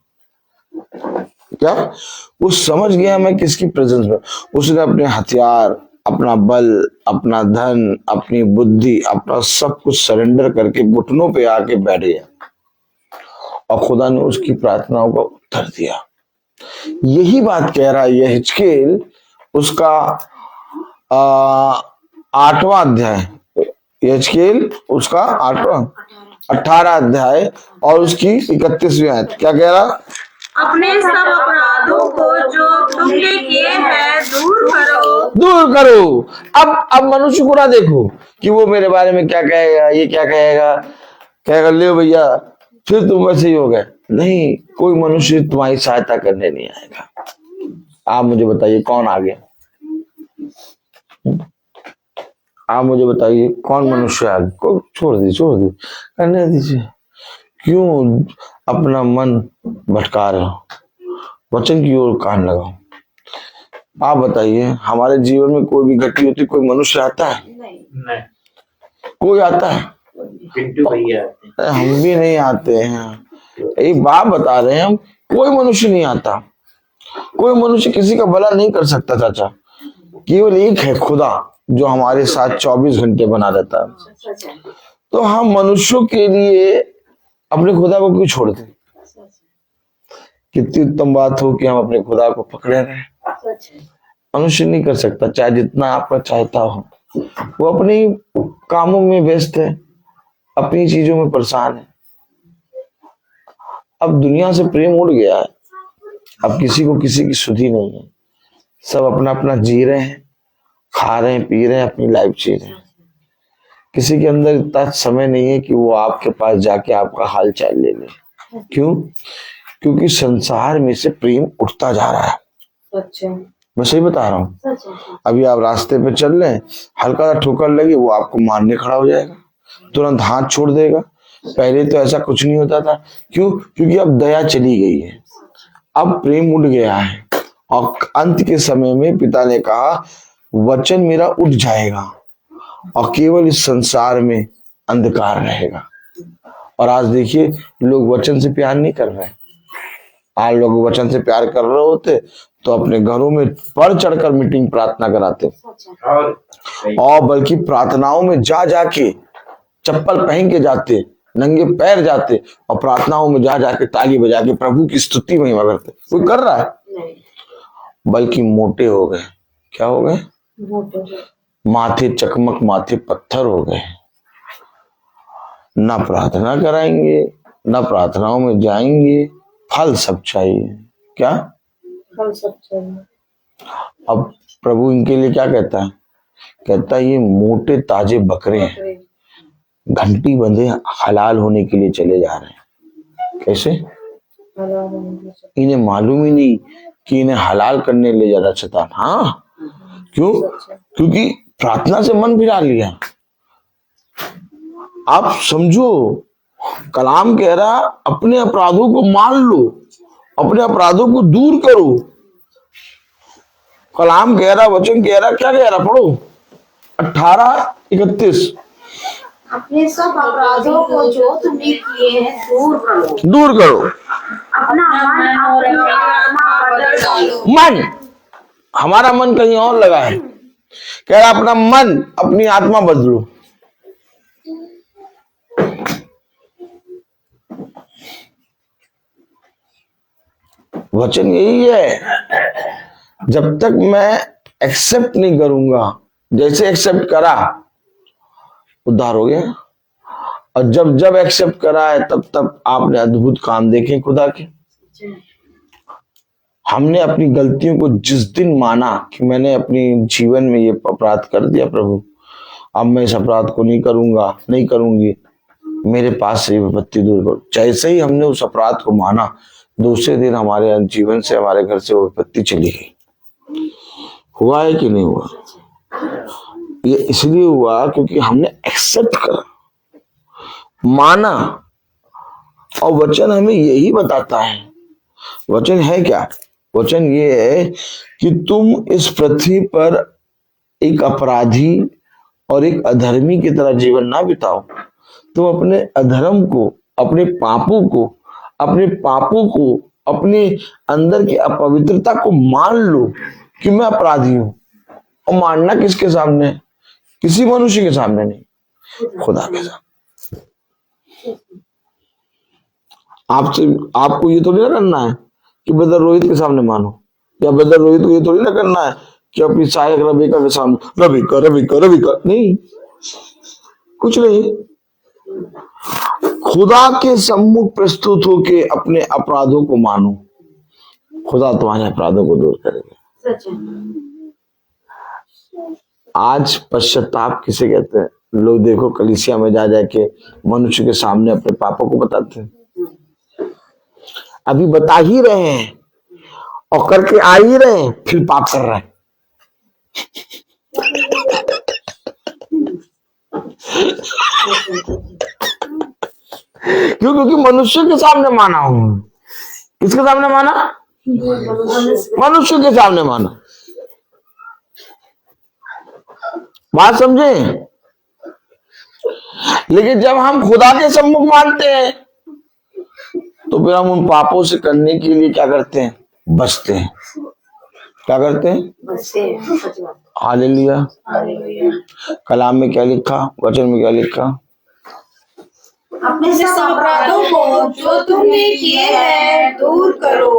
Speaker 4: क्या? वो समझ गया मैं किसकी प्रेजेंस में। उसने अपने हथियार, अपना बल, अपना धन, अपनी बुद्धि, अपना सब कुछ सरेंडर करके घुटनों पे आके बैठ गया और खुदा ने उसकी प्रार्थनाओं का उत्तर दिया। यही बात कह रहा है यहेजकेल, उसका 8वां अध्याय, यहेजकेल उसका 18वां अध्याय और उसकी 31वीं आयत। क्या कह रहा?
Speaker 2: अपने सब अपराधों को जो तुमने किए हैं
Speaker 6: दूर करो। अब मनुष्य को ना देखो कि वो मेरे बारे में क्या कहेगा, ये क्या कहेगा, कहेगा ले भैया फिर तुम वैसे ही हो गए। नहीं, कोई मनुष्य तुम्हारी सहायता करने नहीं आएगा। आप मुझे बताइए कौन आ गया? आप मुझे बताइए कौन मनुष्य आ गया? को छोड़ दीजिए, करने दीजिए। क्यों अपना मन भटका रहे हो? वचन की ओर कान लगाओ। आप बताइए, हमारे जीवन में कोई भी घटना होती, कोई मनुष्य आता है?
Speaker 5: नहीं,
Speaker 6: कोई आता है?
Speaker 5: पिंटू भैया आते हैं।
Speaker 6: हम भी नहीं आते हैं। एक बात बता रहे हैं हम, कोई मनुष्य नहीं आता। कोई मनुष्य किसी का भला नहीं कर सकता चाचा। केवल एक है खुदा जो हमारे साथ 24 घंटे बना रहता है। तो हम मनुष्यों के लिए अपने खुदा को क्यों छोड़ दें? कितनी उत्तम बात हो कि हम अपने खुदा को पकड़े रहे। मनुष्य नहीं कर सकता, चाहे जितना आपका चाहता हो। वो अपनी कामों में व्यस्त है, अपनी चीजों में परेशान है। अब दुनिया से प्रेम उड़ गया है। अब किसी को किसी की सुधि नहीं है। सब अपना अपना जी रहे हैं, खा रहे हैं, पी रहे हैं, अपनी लाइफ जी रहे हैं। किसी के अंदर इतना समय नहीं है कि वो आपके पास जाके आपका हाल चाल ले ले। क्यों? क्योंकि संसार में से प्रेम उठता जा रहा है। मैं सही बता रहा हूँ। अभी आप रास्ते पे चल रहे हैं, हल्का सा ठोकर लगे, वो आपको मारने खड़ा हो जाएगा, तुरंत हाथ छोड़ देगा। पहले तो ऐसा कुछ नहीं होता था। क्यों? क्योंकि अब दया चली गई है, अब प्रेम उठ गया है। और अंत के समय में पिता ने कहा वचन मेरा उठ जाएगा और केवल इस संसार में अंधकार रहेगा। और आज देखिए, लोग वचन से प्यार नहीं कर रहे। आज लोग वचन से प्यार कर रहे होते तो अपने घरों में बढ़ चढ़कर मीटिंग प्रार्थना कराते, और बल्कि प्रार्थनाओं में जा जाके चप्पल पहन के जाते, नंगे पैर जाते, और प्रार्थनाओं में जा जाके ताली बजा के प्रभु की स्तुति महिमा करते। कोई कर रहा है? बल्कि मोटे हो गए। क्या हो गए? माथे चकमक, माथे पत्थर हो गए। ना प्रार्थना कराएंगे, ना प्रार्थनाओं में जाएंगे, फल सब चाहिए। क्या
Speaker 1: फल सब चाहिए?
Speaker 6: अब प्रभु इनके लिए क्या कहता है? कहता है ये मोटे ताजे बकरे हैं, घंटी बंधे हलाल होने के लिए चले जा रहे हैं। कैसे? इन्हें मालूम ही नहीं कि इन्हें हलाल करने ले जा रहा शैतान। हाँ, क्यों? क्योंकि प्रार्थना से मन फिरा लिया। आप समझो, कलाम कह रहा अपने अपराधों को मान लो, अपने अपराधों को दूर करो। कलाम कह रहा, वचन कह रहा, क्या कह रहा? पढ़ो 18:31।
Speaker 1: अपने सब अपराधों को जो तुमने किए हैं दूर करो।
Speaker 6: दूर करो।
Speaker 1: अपना मन और अपनी आत्मा बदल डालो।
Speaker 6: मन, हमारा मन कहीं और लगा है। कह रहा अपना मन, अपनी आत्मा बदलो। वचन यही है, जब तक मैं एक्सेप्ट नहीं करूंगा, जैसे एक्सेप्ट करा उद्धार हो गया। और जब जब एक्सेप्ट करा है तब तब आपने अद्भुत काम देखे खुदा के। हमने अपनी गलतियों को जिस दिन माना कि मैंने अपने जीवन में ये अपराध कर दिया प्रभु, अब मैं इस अपराध को नहीं करूंगा, नहीं करूंगी, मेरे पास से विपत्ति दूर करो। जैसे ही हमने उस अपराध को माना, दूसरे दिन हमारे जीवन से, हमारे घर से वो विपत्ति चली गई। हुआ है कि नहीं हुआ? ये इसलिए हुआ क्योंकि हमने एक्सेप्ट करा, माना। और वचन हमें यही बताता है। वचन है क्या? वचन ये है कि तुम इस पृथ्वी पर एक अपराधी और एक अधर्मी की तरह जीवन ना बिताओ। तुम अपने अधर्म को, अपने पापों को, अपने अंदर की अपवित्रता को मान लो कि मैं अपराधी हूं। और मानना किसके सामने? किसी मनुष्य के सामने नहीं, खुदा के सामने। आपसे आपको ये थोड़ी ना करना है कि ब्रदर रोहित के सामने मानो, या ब्रदर रोहित को ये थोड़ी ना करना है कि अपनी सहायक रबिका के सामने रबिका नहीं, कुछ नहीं। खुदा के सम्मुख प्रस्तुत होके अपने अपराधों को मानो। खुदा तुम्हारे अपराधों को दूर करेगा।
Speaker 1: सच है।
Speaker 6: आज पश्चाताप किसे कहते हैं? लोग देखो कलीसिया में जा जाके मनुष्य के सामने अपने पापों को बताते हैं, अभी बता ही रहे हैं और करके आ ही रहे हैं, फिर पाप कर रहे हैं। क्यों? क्योंकि मनुष्य के सामने माना हूं। किसके सामने माना? मनुष्य के सामने माना। बात समझे? लेकिन जब हम खुदा के सम्मुख मानते हैं तो फिर हम उन पापों से करने के लिए क्या करते हैं? बचते हैं। क्या करते हैं?
Speaker 1: बचते हैं। सच बात।
Speaker 6: हालेलुया।
Speaker 1: हालेलुया।
Speaker 6: कलाम में क्या लिखा? वचन में क्या लिखा?
Speaker 1: अपने
Speaker 2: सब अपराधों को जो तुमने किए हैं दूर करो।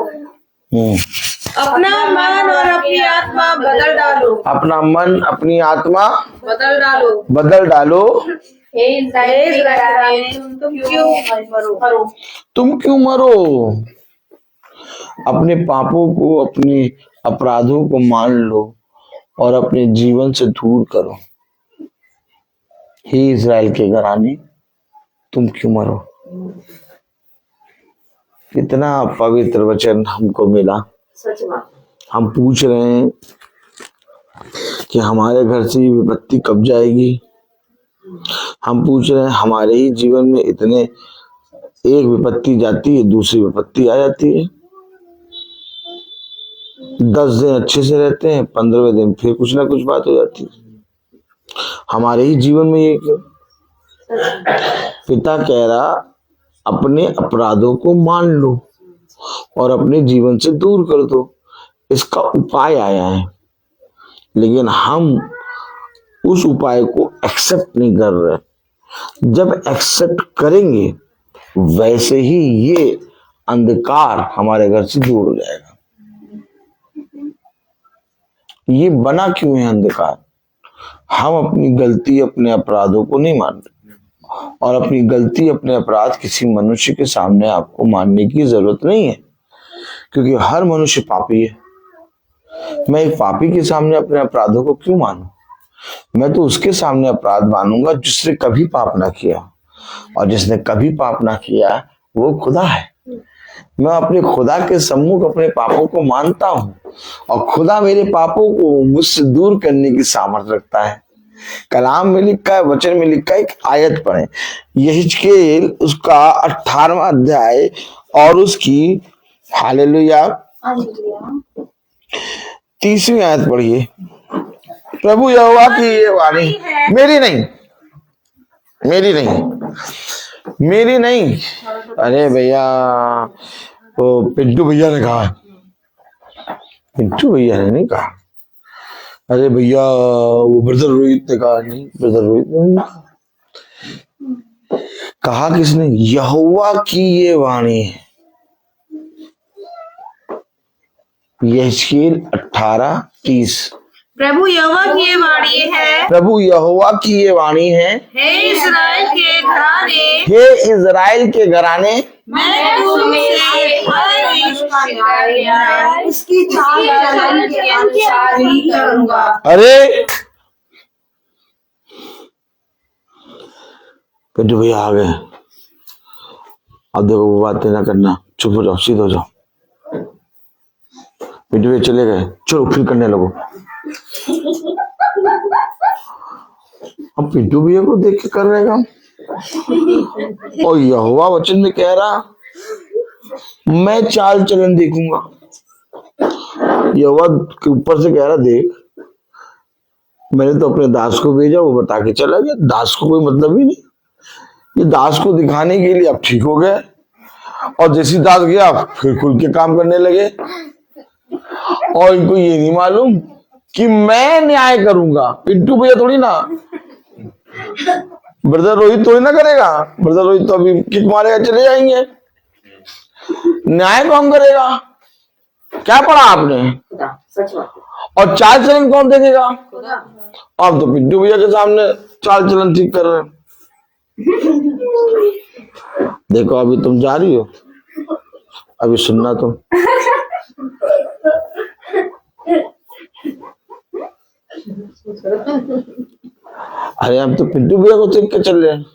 Speaker 2: अपना मन और अपनी आत्मा बदल डालो।
Speaker 6: अपना मन अपनी आत्मा
Speaker 2: बदल डालो।
Speaker 6: बदल डालो।
Speaker 3: हे इस्राएल के घराने,
Speaker 2: तुम क्यों मरो?
Speaker 6: तुम क्यों मरो? अपने पापों को, अपने अपराधों को मान लो और अपने जीवन से दूर करो। हे इस्राएल के घराने, तुम क्यों मरो? कितना पवित्र वचन हमको मिला।
Speaker 1: सच बात।
Speaker 6: हम पूछ रहे हैं कि हमारे घर से ये विपत्ति कब जाएगी। हम पूछ रहे हैं हमारे ही जीवन में इतने, एक विपत्ति जाती है दूसरी विपत्ति आ जाती है। 10 दिन अच्छे से रहते हैं, 15वें दिन फिर कुछ ना कुछ बात हो जाती है। हमारे ही जीवन में ये क्यों? पिता कह रहा अपने अपराधों को मान लो और अपने जीवन से दूर कर दो। इसका उपाय आया है, लेकिन हम उस उपाय को एक्सेप्ट नहीं कर रहे। जब एक्सेप्ट करेंगे वैसे ही ये अंधकार हमारे घर से दूर हो जाएगा। ये बना क्यों है अंधकार? हम अपनी गलती, अपने अपराधों को नहीं मान रहे, और अपनी गलती, अपने अपराध किसी मनुष्य के सामने आपको मानने की जरूरत नहीं है, क्योंकि हर मनुष्य पापी है। मैं एक पापी के सामने अपने अपराधों को क्यों मानूं? मैं तो उसके सामने अपराध मानूंगा जिसने कभी पाप ना किया, और जिसने कभी पाप ना किया वो खुदा है। मैं अपने खुदा के सम्मुख अपने पापों को मानता हूं, और खुदा मेरे पापों को मुझसे दूर करने की सामर्थ्य रखता है। कलाम में लिखा है, वचन में लिखा है, एक आयत पढ़े, यहिजकेल उसका 18वां अध्याय और उसकी हालेलुया 30वीं आयत पढ़िए। प्रभु यहोवा की ये वाणी, मेरी नहीं, मेरी नहीं, मेरी नहीं। अरे भैया, वो पिंटू भैया ने कहा, पिंटू भैया ने नहीं कहा। अरे भैया, वो ब्रदर रोहित ने कहा। नहीं, ब्रदर रोहित ने कहा। किसने? यहोवा की ये वाणी है। यहेजकेल 18:30।
Speaker 2: प्रभु यहोवा की ये वाणी है।
Speaker 6: प्रभु यहोवा की ये वाणी है।
Speaker 2: हे इस्राएल के घराने,
Speaker 6: हे इज़राइल के घराने,
Speaker 2: मैं तुमसे हर न्याय
Speaker 1: इसकी चाल चलन के अनुसार ही करूंगा।
Speaker 6: अरे पिंटू भैया आ गए। अब देखो वो बातें ना करना, चुप हो जाओ, सीधे हो जाओ। पिंटू भैया चले गए, चलो फिर करने लगो। अब पिंटू भैया को देख के कर रहे काम। और यहोवा वचन में कह रहा मैं चाल चलन देखूंगा। यहोवा के ऊपर से कह रहा देख, मैंने तो अपने दास को भेजा, वो बता के चला गया। दास को कोई मतलब ही नहीं। ये दास को दिखाने के लिए अब ठीक हो गया, और जैसी दास गया फिर खुल के काम करने लगे। और इनको ये नहीं मालूम कि मैं न्याय करूंगा। पिंटू भैया थोड़ी ना, ब्रदर रोहित थोड़ी ना करेगा। ब्रदर रोहित तो अभी किक मारेगा, चले जाएंगे। न्याय कौन करेगा? क्या पढ़ा आपने?
Speaker 1: सच बात।
Speaker 6: और चाल चलन कौन देखेगा? अब तो पिंटू भैया के सामने चाल चलन ठीक कर रहे हैं। देखो अभी तुम जा रही हो, अभी सुनना तुम। अरे हम तो पिंटू भैया को देख के चल रहे हैं।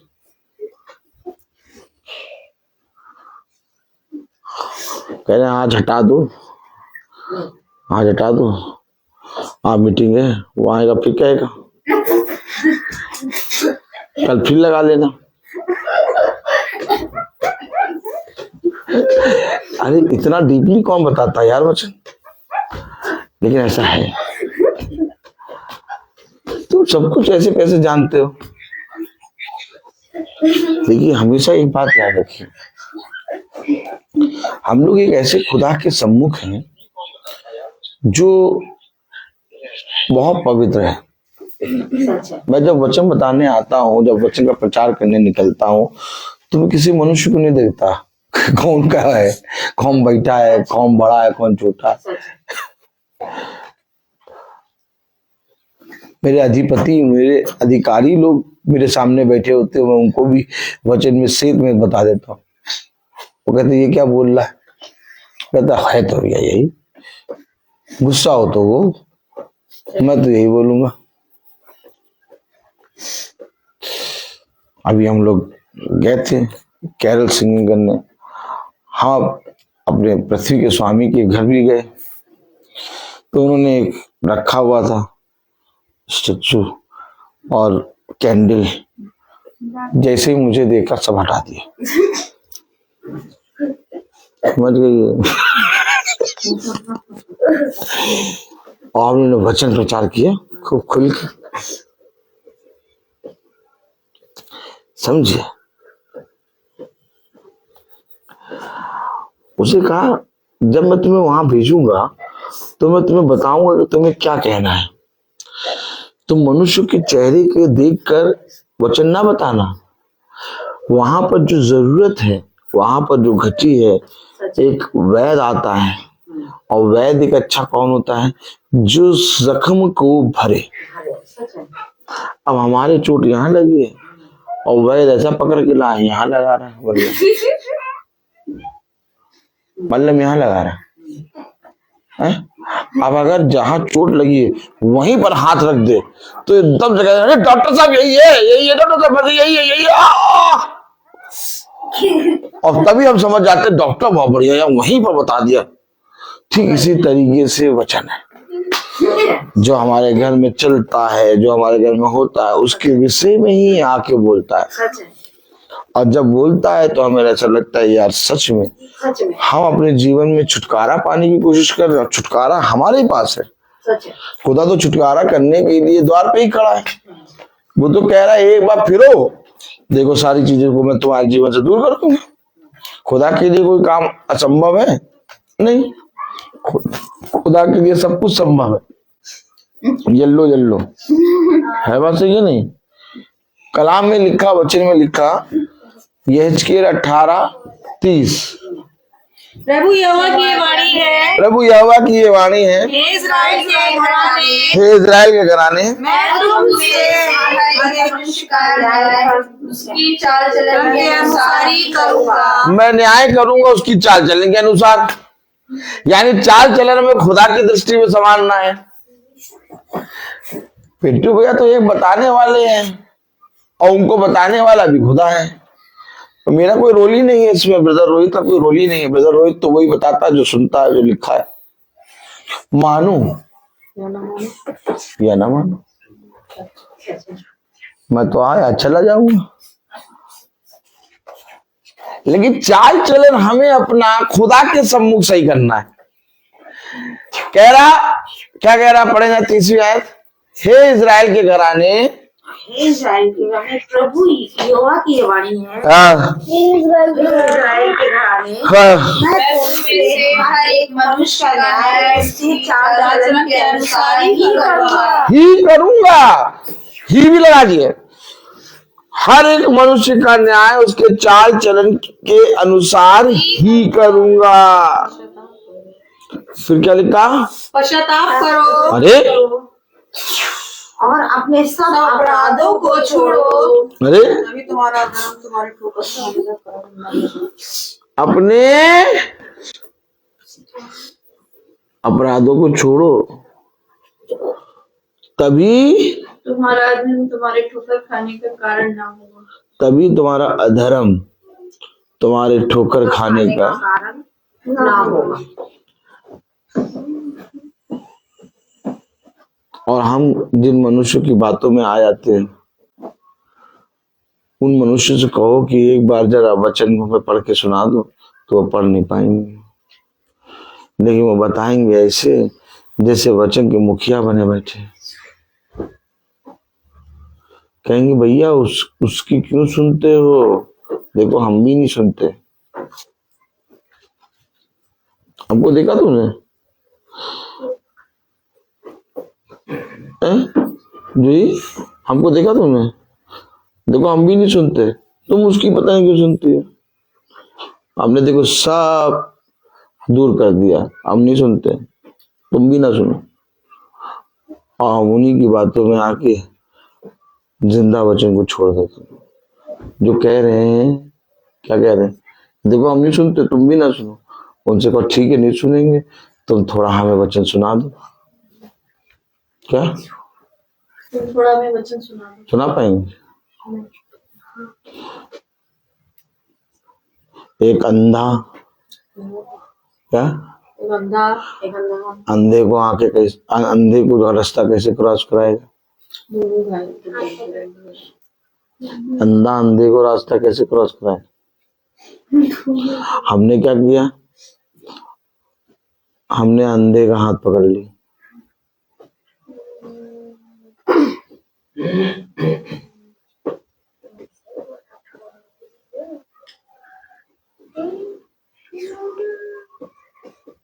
Speaker 6: कह रहे हैं आज हटा दो, आज हटा दो, आज मीटिंग है, वो आएगा फिर कहेगा कल फिर लगा लेना। अरे इतना डीपली कौन बताता है यार वचन, लेकिन ऐसा है। तुम सब कुछ ऐसे कैसे जानते हो? देखिए हमेशा एक बात याद रखिए, हम लोग एक ऐसे खुदा के सम्मुख हैं जो बहुत पवित्र है। मैं जब वचन बताने आता हूँ, जब वचन का प्रचार करने निकलता हूँ, तो मैं किसी मनुष्य को नहीं देखता कौन का है, कौन बैठा है, कौन बड़ा है, कौन छोटा है। मेरे अधिपति, मेरे अधिकारी लोग मेरे सामने बैठे होते हैं, मैं उनको भी वचन में सेध में बता देता हूँ। वो कहते ये क्या बोल रहा है? कहता है तो भैया यही, गुस्सा हो तो वो, मैं तो यही बोलूंगा। अभी हम लोग गए थे कैरल सिंगिंग करने, हम अपने पृथ्वी के स्वामी के घर भी गए, तो उन्होंने एक रखा हुआ था स्टेचू और कैंडल, जैसे ही मुझे देखा सब हटा दिया। समझ गई? और उन्होंने वचन प्रचार किया खूब खुल के, समझे? उसे कहा जब मैं तुम्हें वहां भेजूंगा तो मैं तुम्हें बताऊंगा कि तुम्हें क्या कहना है। तुम मनुष्य के चेहरे के देखकर वचन ना बताना, वहां पर जो जरूरत है, वहां पर जो घटी है, एक वैद्य आता है, और वैद्य एक अच्छा कौन होता है? जो जख्म को भरे। अब हमारे चोट यहाँ लगी है और वैद्य ऐसा पकड़ के ला यहाँ लगा रहा है, मतलब यहाँ लगा रहा है। अब अगर जहां चोट लगी है वहीं पर हाथ रख दे तो एकदम से कहते हैं डॉक्टर साहब यही है डॉक्टर साहब यही है। और तभी हम समझ जाते हैं डॉक्टर बहुत बढ़िया है, वहीं पर बता दिया। ठीक इसी तरीके से वचन है जो हमारे घर में चलता है, जो हमारे घर में होता है, उसके विषय में ही आके बोलता है। और जब बोलता है तो हमें ऐसा लगता है यार सच में हम अपने जीवन में छुटकारा पाने की कोशिश कर रहे हैं। छुटकारा हमारे पास है। खुदा तो छुटकारा करने के लिए द्वार पे ही खड़ा है। वो तो कह रहा है एक बार फिरो, देखो सारी चीजों को मैं तुम्हारे जीवन से दूर कर दूंगा। खुदा के लिए कोई काम असंभव है नहीं, खुदा के लिए सब कुछ संभव है। येल्लो है बात सही है नहीं? कलाम में लिखा, वचन में लिखा, यहेजकेल 18:30,
Speaker 2: प्रभु यहोवा की वाणी है,
Speaker 6: प्रभु यहोवा की ये वाणी है,
Speaker 2: हे इस्राएल के घराने,
Speaker 6: हे इजराइल के घराने,
Speaker 2: मैं तुमसे मनुष्य का न्याय उसकी चाल चलन के अनुसार ही करूंगा।
Speaker 6: मैं न्याय करूंगा उसकी चाल चलन के अनुसार। यानी चाल चलन में खुदा की दृष्टि में संवारना है। पिंटू भैया तो एक बताने वाले हैं और उनको बताने वाला भी खुदा है। तो मेरा कोई रोल ही नहीं है इसमें, ब्रदर रोहित का कोई रोल ही नहीं है। ब्रदर रोहित तो वही बताता है जो सुनता है, जो लिखा है। मानू या ना मानू, मैं तो आया चला जाऊंगा, लेकिन चाल चलन हमें अपना खुदा के सम्मुख सही करना है। कह रहा, क्या कह रहा? पढ़ेगा 30वीं आयत, हे इजराइल के घराने,
Speaker 1: इस्राएल के घराने, प्रभु यहोवा की ये वाणी है,
Speaker 6: हाँ
Speaker 1: इस्राएल के घराने,
Speaker 6: हाँ,
Speaker 2: मैं तुमसे हर एक मनुष्य का न्याय उसकी चाल चलन के अनुसार ही करूंगा।
Speaker 6: ही करूंगा, ही भी लगा दिए। हर एक मनुष्य का न्याय उसके चाल चलन के अनुसार ही करूंगा। फिर क्या लिखा?
Speaker 2: पश्चाताप करो,
Speaker 6: अरे
Speaker 1: और अपने सब
Speaker 2: अपराधों को छोड़ो,
Speaker 6: अरे
Speaker 2: तभी तुम्हारा नाम तुम्हारे फोकस
Speaker 6: अपने अपराधों को छोड़ो, तभी
Speaker 2: तुम्हारा अधर्म तुम्हारे ठोकर खाने का कारण ना होगा।
Speaker 6: तभी तुम्हारा अधर्म तुम्हारे ठोकर खाने का
Speaker 1: कारण ना होगा।
Speaker 6: और हम जिन मनुष्यों की बातों में आ जाते हैं, उन मनुष्यों से कहो कि एक बार जरा वचन में पढ़ के सुना दो, तो वो पढ़ नहीं पाएंगे, लेकिन वो बताएंगे ऐसे जैसे वचन के मुखिया बने बैठे। कहेंगे भैया उसकी क्यों सुनते हो, देखो हम भी नहीं सुनते। हमको देखा तुमने? जी, हमको देखा तुमने? देखो हम भी नहीं सुनते, तुम उसकी पता नहीं क्यों सुनती हो। आपने देखो सब दूर कर दिया, हम नहीं सुनते, तुम भी ना सुनो, और हम उन्हीं की बातों में आके जिंदा वचन को छोड़ देते। जो कह रहे हैं, क्या कह रहे हैं? देखो हम नहीं सुनते, तुम भी ना सुनो। उनसे कहो ठीक है नहीं सुनेंगे, तुम थोड़ा हमें वचन सुना दो। क्या
Speaker 2: तुम थोड़ा हमें वचन सुना दो।
Speaker 6: सुना पाएंगे? एक अंधा, क्या
Speaker 2: एक अंधा, एक अंधा
Speaker 6: अंधे को आके कैसे, अंधे को रास्ता कैसे क्रॉस कराएगा? अंधा अंधे को रास्ता कैसे क्रॉस कराए? हमने क्या किया? हमने अंधे का हाथ पकड़ लिया।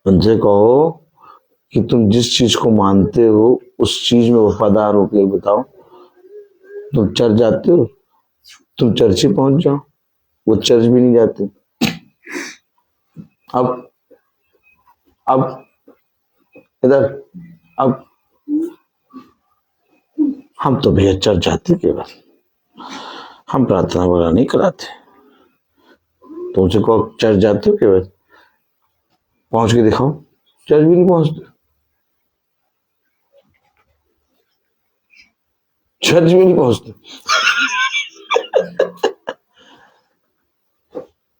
Speaker 6: उनसे कहो कि तुम जिस चीज को मानते हो उस चीज में वफादार होकर बताओ। तुम चर्च जाते हो, तुम चर्च ही पहुंच जाओ, वो चर्च भी नहीं जाते। अब इधर, अब हम तो भैया चर्च जाते केवल, हम प्रार्थना वगैरह नहीं कराते। तुमसे कहो चर्च जाते हो केवल, पहुंच के दिखाओ, चर्च भी नहीं पहुंचते, चर्च भी नहीं पहुंचते।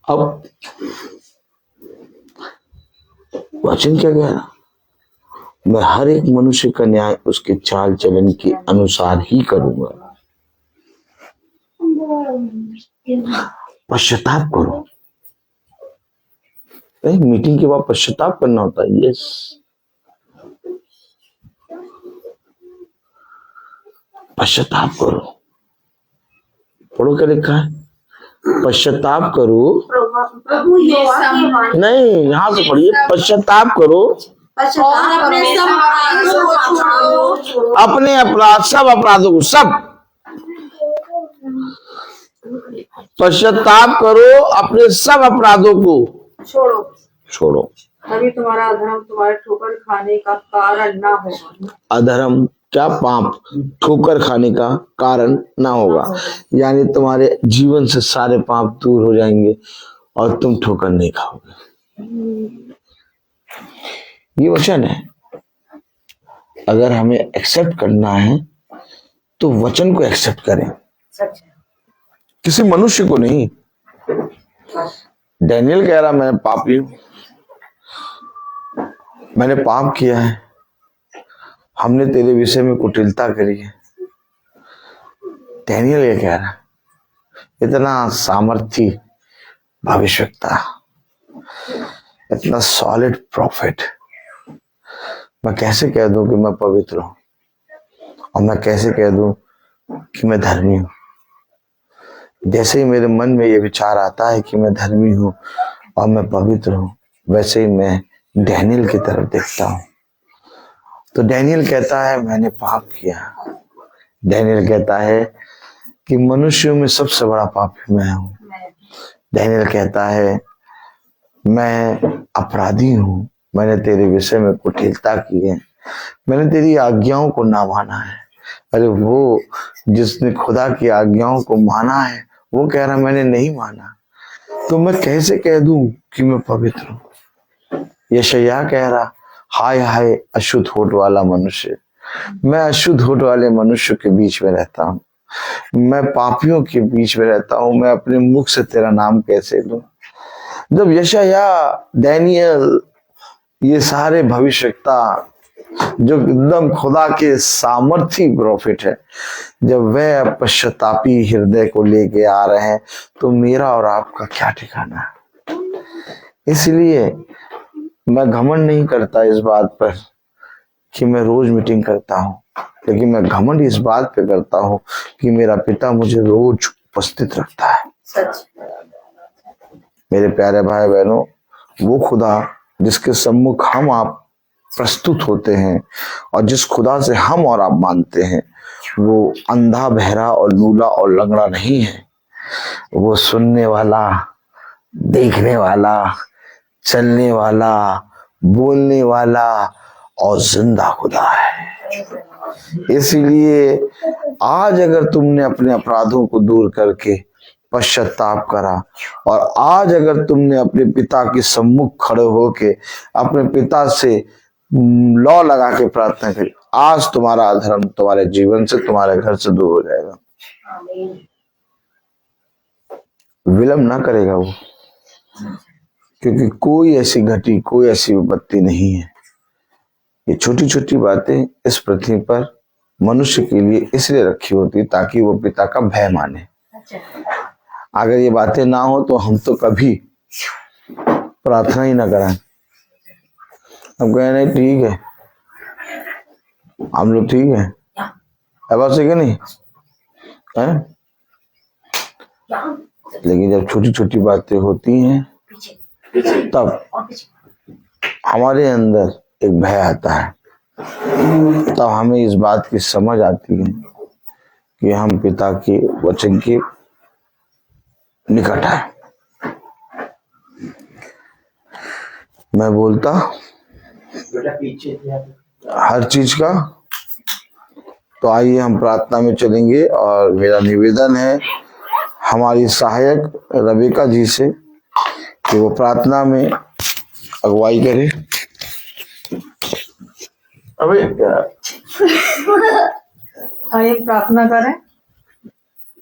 Speaker 6: अब वचन क्या कह रहा? मैं हर एक मनुष्य का न्याय उसके चाल चलन के अनुसार ही करूंगा। पश्चाताप करो। मीटिंग के बाद पश्चाताप करना होता है। यस, पश्चाताप करो। पढ़ो क्या लिखा है? पश्चाताप करो।
Speaker 1: प्रभु यहोवा की वाणी
Speaker 6: नहीं, यहाँ से पढ़िए, पश्चाताप करो
Speaker 1: पश्चाताप
Speaker 2: अपने
Speaker 1: करो,
Speaker 2: सब अपराधों को छोड़ो।
Speaker 6: अपने अपराध, सब अपराधों को, सब पश्चाताप करो, अपने सब अपराधों को छोड़ो।
Speaker 2: तभी तुम्हारा अधर्म तुम्हारे ठोकर खाने का कारण ना होगा।
Speaker 6: अधर्म क्या? पाप ठोकर खाने का कारण ना होगा, यानी तुम्हारे जीवन से सारे पाप दूर हो जाएंगे और तुम ठोकर नहीं खाओगे। ये वचन है। अगर हमें एक्सेप्ट करना है तो वचन को एक्सेप्ट करें,
Speaker 1: सच है।
Speaker 6: किसी मनुष्य को नहीं। डैनियल कह रहा मैं पापी हूं, मैंने पाप किया है, हमने तेरे विषय में कुटिलता करी है। डैनियल ये कह रहा, इतना सामर्थी भविष्यवक्ता, इतना सॉलिड प्रॉफिट, मैं कैसे कह दूं कि मैं पवित्र हूं, और मैं कैसे कह दूं कि मैं धर्मी हूं? जैसे ही मेरे मन में ये विचार आता है कि मैं धर्मी हूं और मैं पवित्र हूं, वैसे ही मैं डैनियल की तरफ देखता हूं। तो डैनियल कहता है मैंने पाप किया। डैनियल कहता है कि मनुष्यों में सबसे बड़ा पापी मैं हूं। डैनियल कहता है मैं अपराधी हूं, मैंने तेरे विषय में कुटिलता की है, मैंने तेरी आज्ञाओं को ना माना है। अरे वो जिसने खुदा की आज्ञाओं को माना है वो कह रहा मैंने नहीं माना, तो मैं कैसे कह दूं कि मैं पवित्र हूं? यशायाह कह रहा हाय हाय अशुद्ध होठ वाला मनुष्य। मैं अशुद्ध होठ वाले मनुष्य के बीच में रहता हूँ, मैं पापियों के बीच में रहता हूँ, मैं अपने मुख से तेरा नाम कैसे लूं। जब यशाया, डैनियल, ये सारे भविष्यवक्ता जो एकदम खुदा के सामर्थी प्रॉफिट है, जब वह पश्चातापी हृदय को लेके आ रहे हैं तो मेरा और आपका क्या ठिकाना है। इसलिए मैं घमंड नहीं करता इस बात पर कि मैं रोज मीटिंग करता हूँ, लेकिन मैं घमंड इस बात पे करता हूँ कि मेरा पिता मुझे रोज उपस्थित रखता है।
Speaker 1: सच।
Speaker 6: मेरे प्यारे भाई बहनों, वो खुदा जिसके सम्मुख हम आप प्रस्तुत होते हैं और जिस खुदा से हम और आप मानते हैं, वो अंधा, बहरा और लूला और लंगड़ा नहीं है। वो सुनने वाला, देखने वाला, चलने वाला, बोलने वाला और जिंदा खुदा है। इसलिए आज अगर तुमने अपने अपराधों को दूर करके पश्चाताप करा और आज अगर तुमने अपने पिता के सम्मुख खड़े होके अपने पिता से लौ लगा के प्रार्थना करी, आज तुम्हारा अधर्म तुम्हारे जीवन से, तुम्हारे घर से दूर हो जाएगा। विलंब ना करेगा वो, क्योंकि कोई ऐसी घटी, कोई ऐसी विपत्ति नहीं है। ये छोटी छोटी बातें इस पृथ्वी पर मनुष्य के लिए इसलिए रखी होती ताकि वो पिता का भय माने। अगर ये बातें ना हो तो हम तो कभी प्रार्थना ही ना करें। हम कहें नहीं ठीक है, हम लोग ठीक है, अब से क्या नहीं है। लेकिन जब छोटी छोटी बातें होती हैं तब हमारे अंदर एक भय आता है, तब हमें इस बात की समझ आती है कि हम पिता के वचन के निकट है। मैं बोलता
Speaker 5: पीछे
Speaker 6: हर चीज का। तो आइए हम प्रार्थना में चलेंगे और मेरा निवेदन है हमारी सहायक रबिका जी से कि वो प्रार्थना में अगुवाई करे। अबे
Speaker 2: आइए प्रार्थना करें।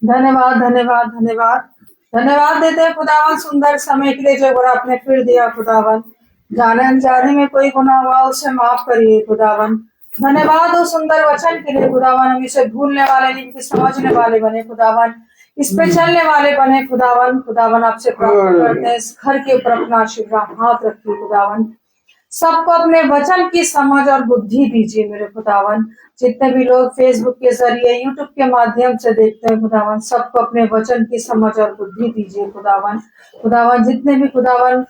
Speaker 2: धन्यवाद धन्यवाद धन्यवाद धन्यवाद देते हैं खुदावन सुंदर समय के लिए जो बड़ा आपने फिर दिया खुदावन। जाने अनजाने में कोई गुनाह हुआ उसे माफ करिए खुदावन। धन्यवाद उस सुंदर वचन के लिए खुदावन। हम इसे भूलने वाले नहीं, इसे समझने वाले बने खुदावन, इस पे चलने वाले बने खुदावन। खुदावन आपसे प्रार्थना करते हैं इस घर के ऊपर अपना आशीर्वाद हाथ रखिए खुदावन। सबको अपने वचन की समझ और बुद्धि दीजिए मेरे खुदावन। जितने भी लोग फेसबुक के जरिए, यूट्यूब के माध्यम से देखते हैं खुदावन, सबको अपने वचन की समझ और बुद्धि दीजिए खुदावन। खुदावन जितने भी खुदावन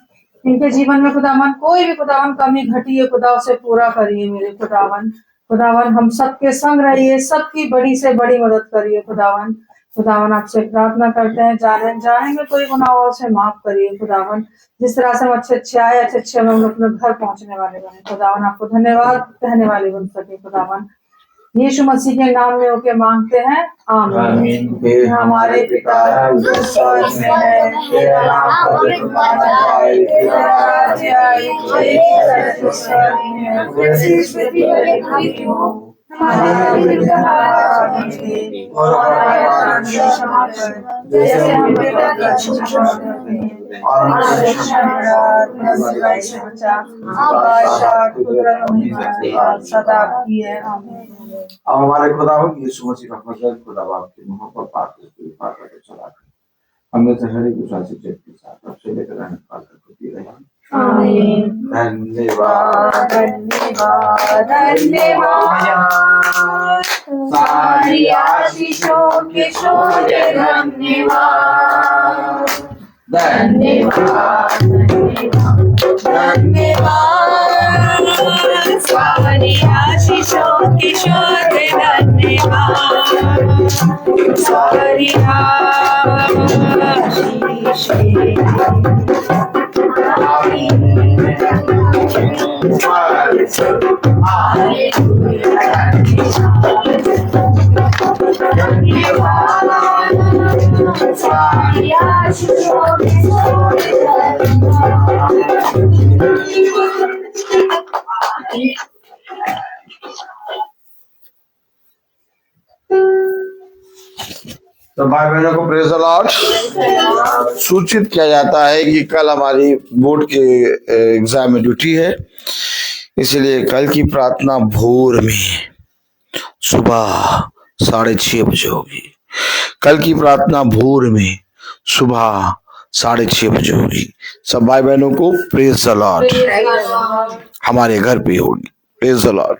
Speaker 2: इनके जीवन में खुदावन कोई भी खुदावन कमी घटी है खुदा उसे पूरा करिए मेरे खुदावन। खुदावन हम सबके संग रहिए, सबकी बड़ी से बड़ी मदद करिए खुदावन। खुदावन आपसे प्रार्थना करते हैं जाने जाएंगे कोई गुनाह हो उसे माफ करिए खुदावन। जिस तरह से हम अच्छे आए अच्छे हम लोग अपने घर पहुंचने वाले बने खुदावन। आपको धन्यवाद कहने वाले बन सके खुदावन। यीशु मसीह के नाम में होके मांगते हैं, आमीन। हमारे पिता जो स्वर्ग में है, तेरा नाम पवित्र माना जाए, तेरा राज्य आए, तेरी इच्छा स्वर्ग में है वैसे इस पृथ्वी पर भी हो। हमारा और हमारा क्षमा कर जैसे हम पिता की क्षमा करते हैं, और हमारे बुराई से बचा, बादशाह कुदरत में सदा की है, आमीन।
Speaker 6: अब हमारे खुदावंद यीशु मसीह का फजल खुदा बाप के मुंह पर पाकर चला कर हमें से हर एक उछाल से जब के साथ अब से लेकर रहने पाकर होती रहे।
Speaker 2: आमीन।
Speaker 6: धन्यवाद
Speaker 2: धन्यवाद धन्यवाद सारी आशीषों के शोधे धन्यवाद धन्यवाद धन्यवाद सारी आशीषों के शोधे धन्यवाद सारी
Speaker 4: तो भाई बहनों को प्रेज द लॉर्ड। सूचित किया जाता है कि कल हमारी बोर्ड के एग्जाम में ड्यूटी है, इसलिए कल की प्रार्थना भोर में सुबह 6:30 बजे होगी। कल की प्रार्थना भोर में सुबह 6:30 बजे होगी। सब भाई बहनों को प्रेज द लॉर्ड। हमारे घर पे होगी। Praise the Lord.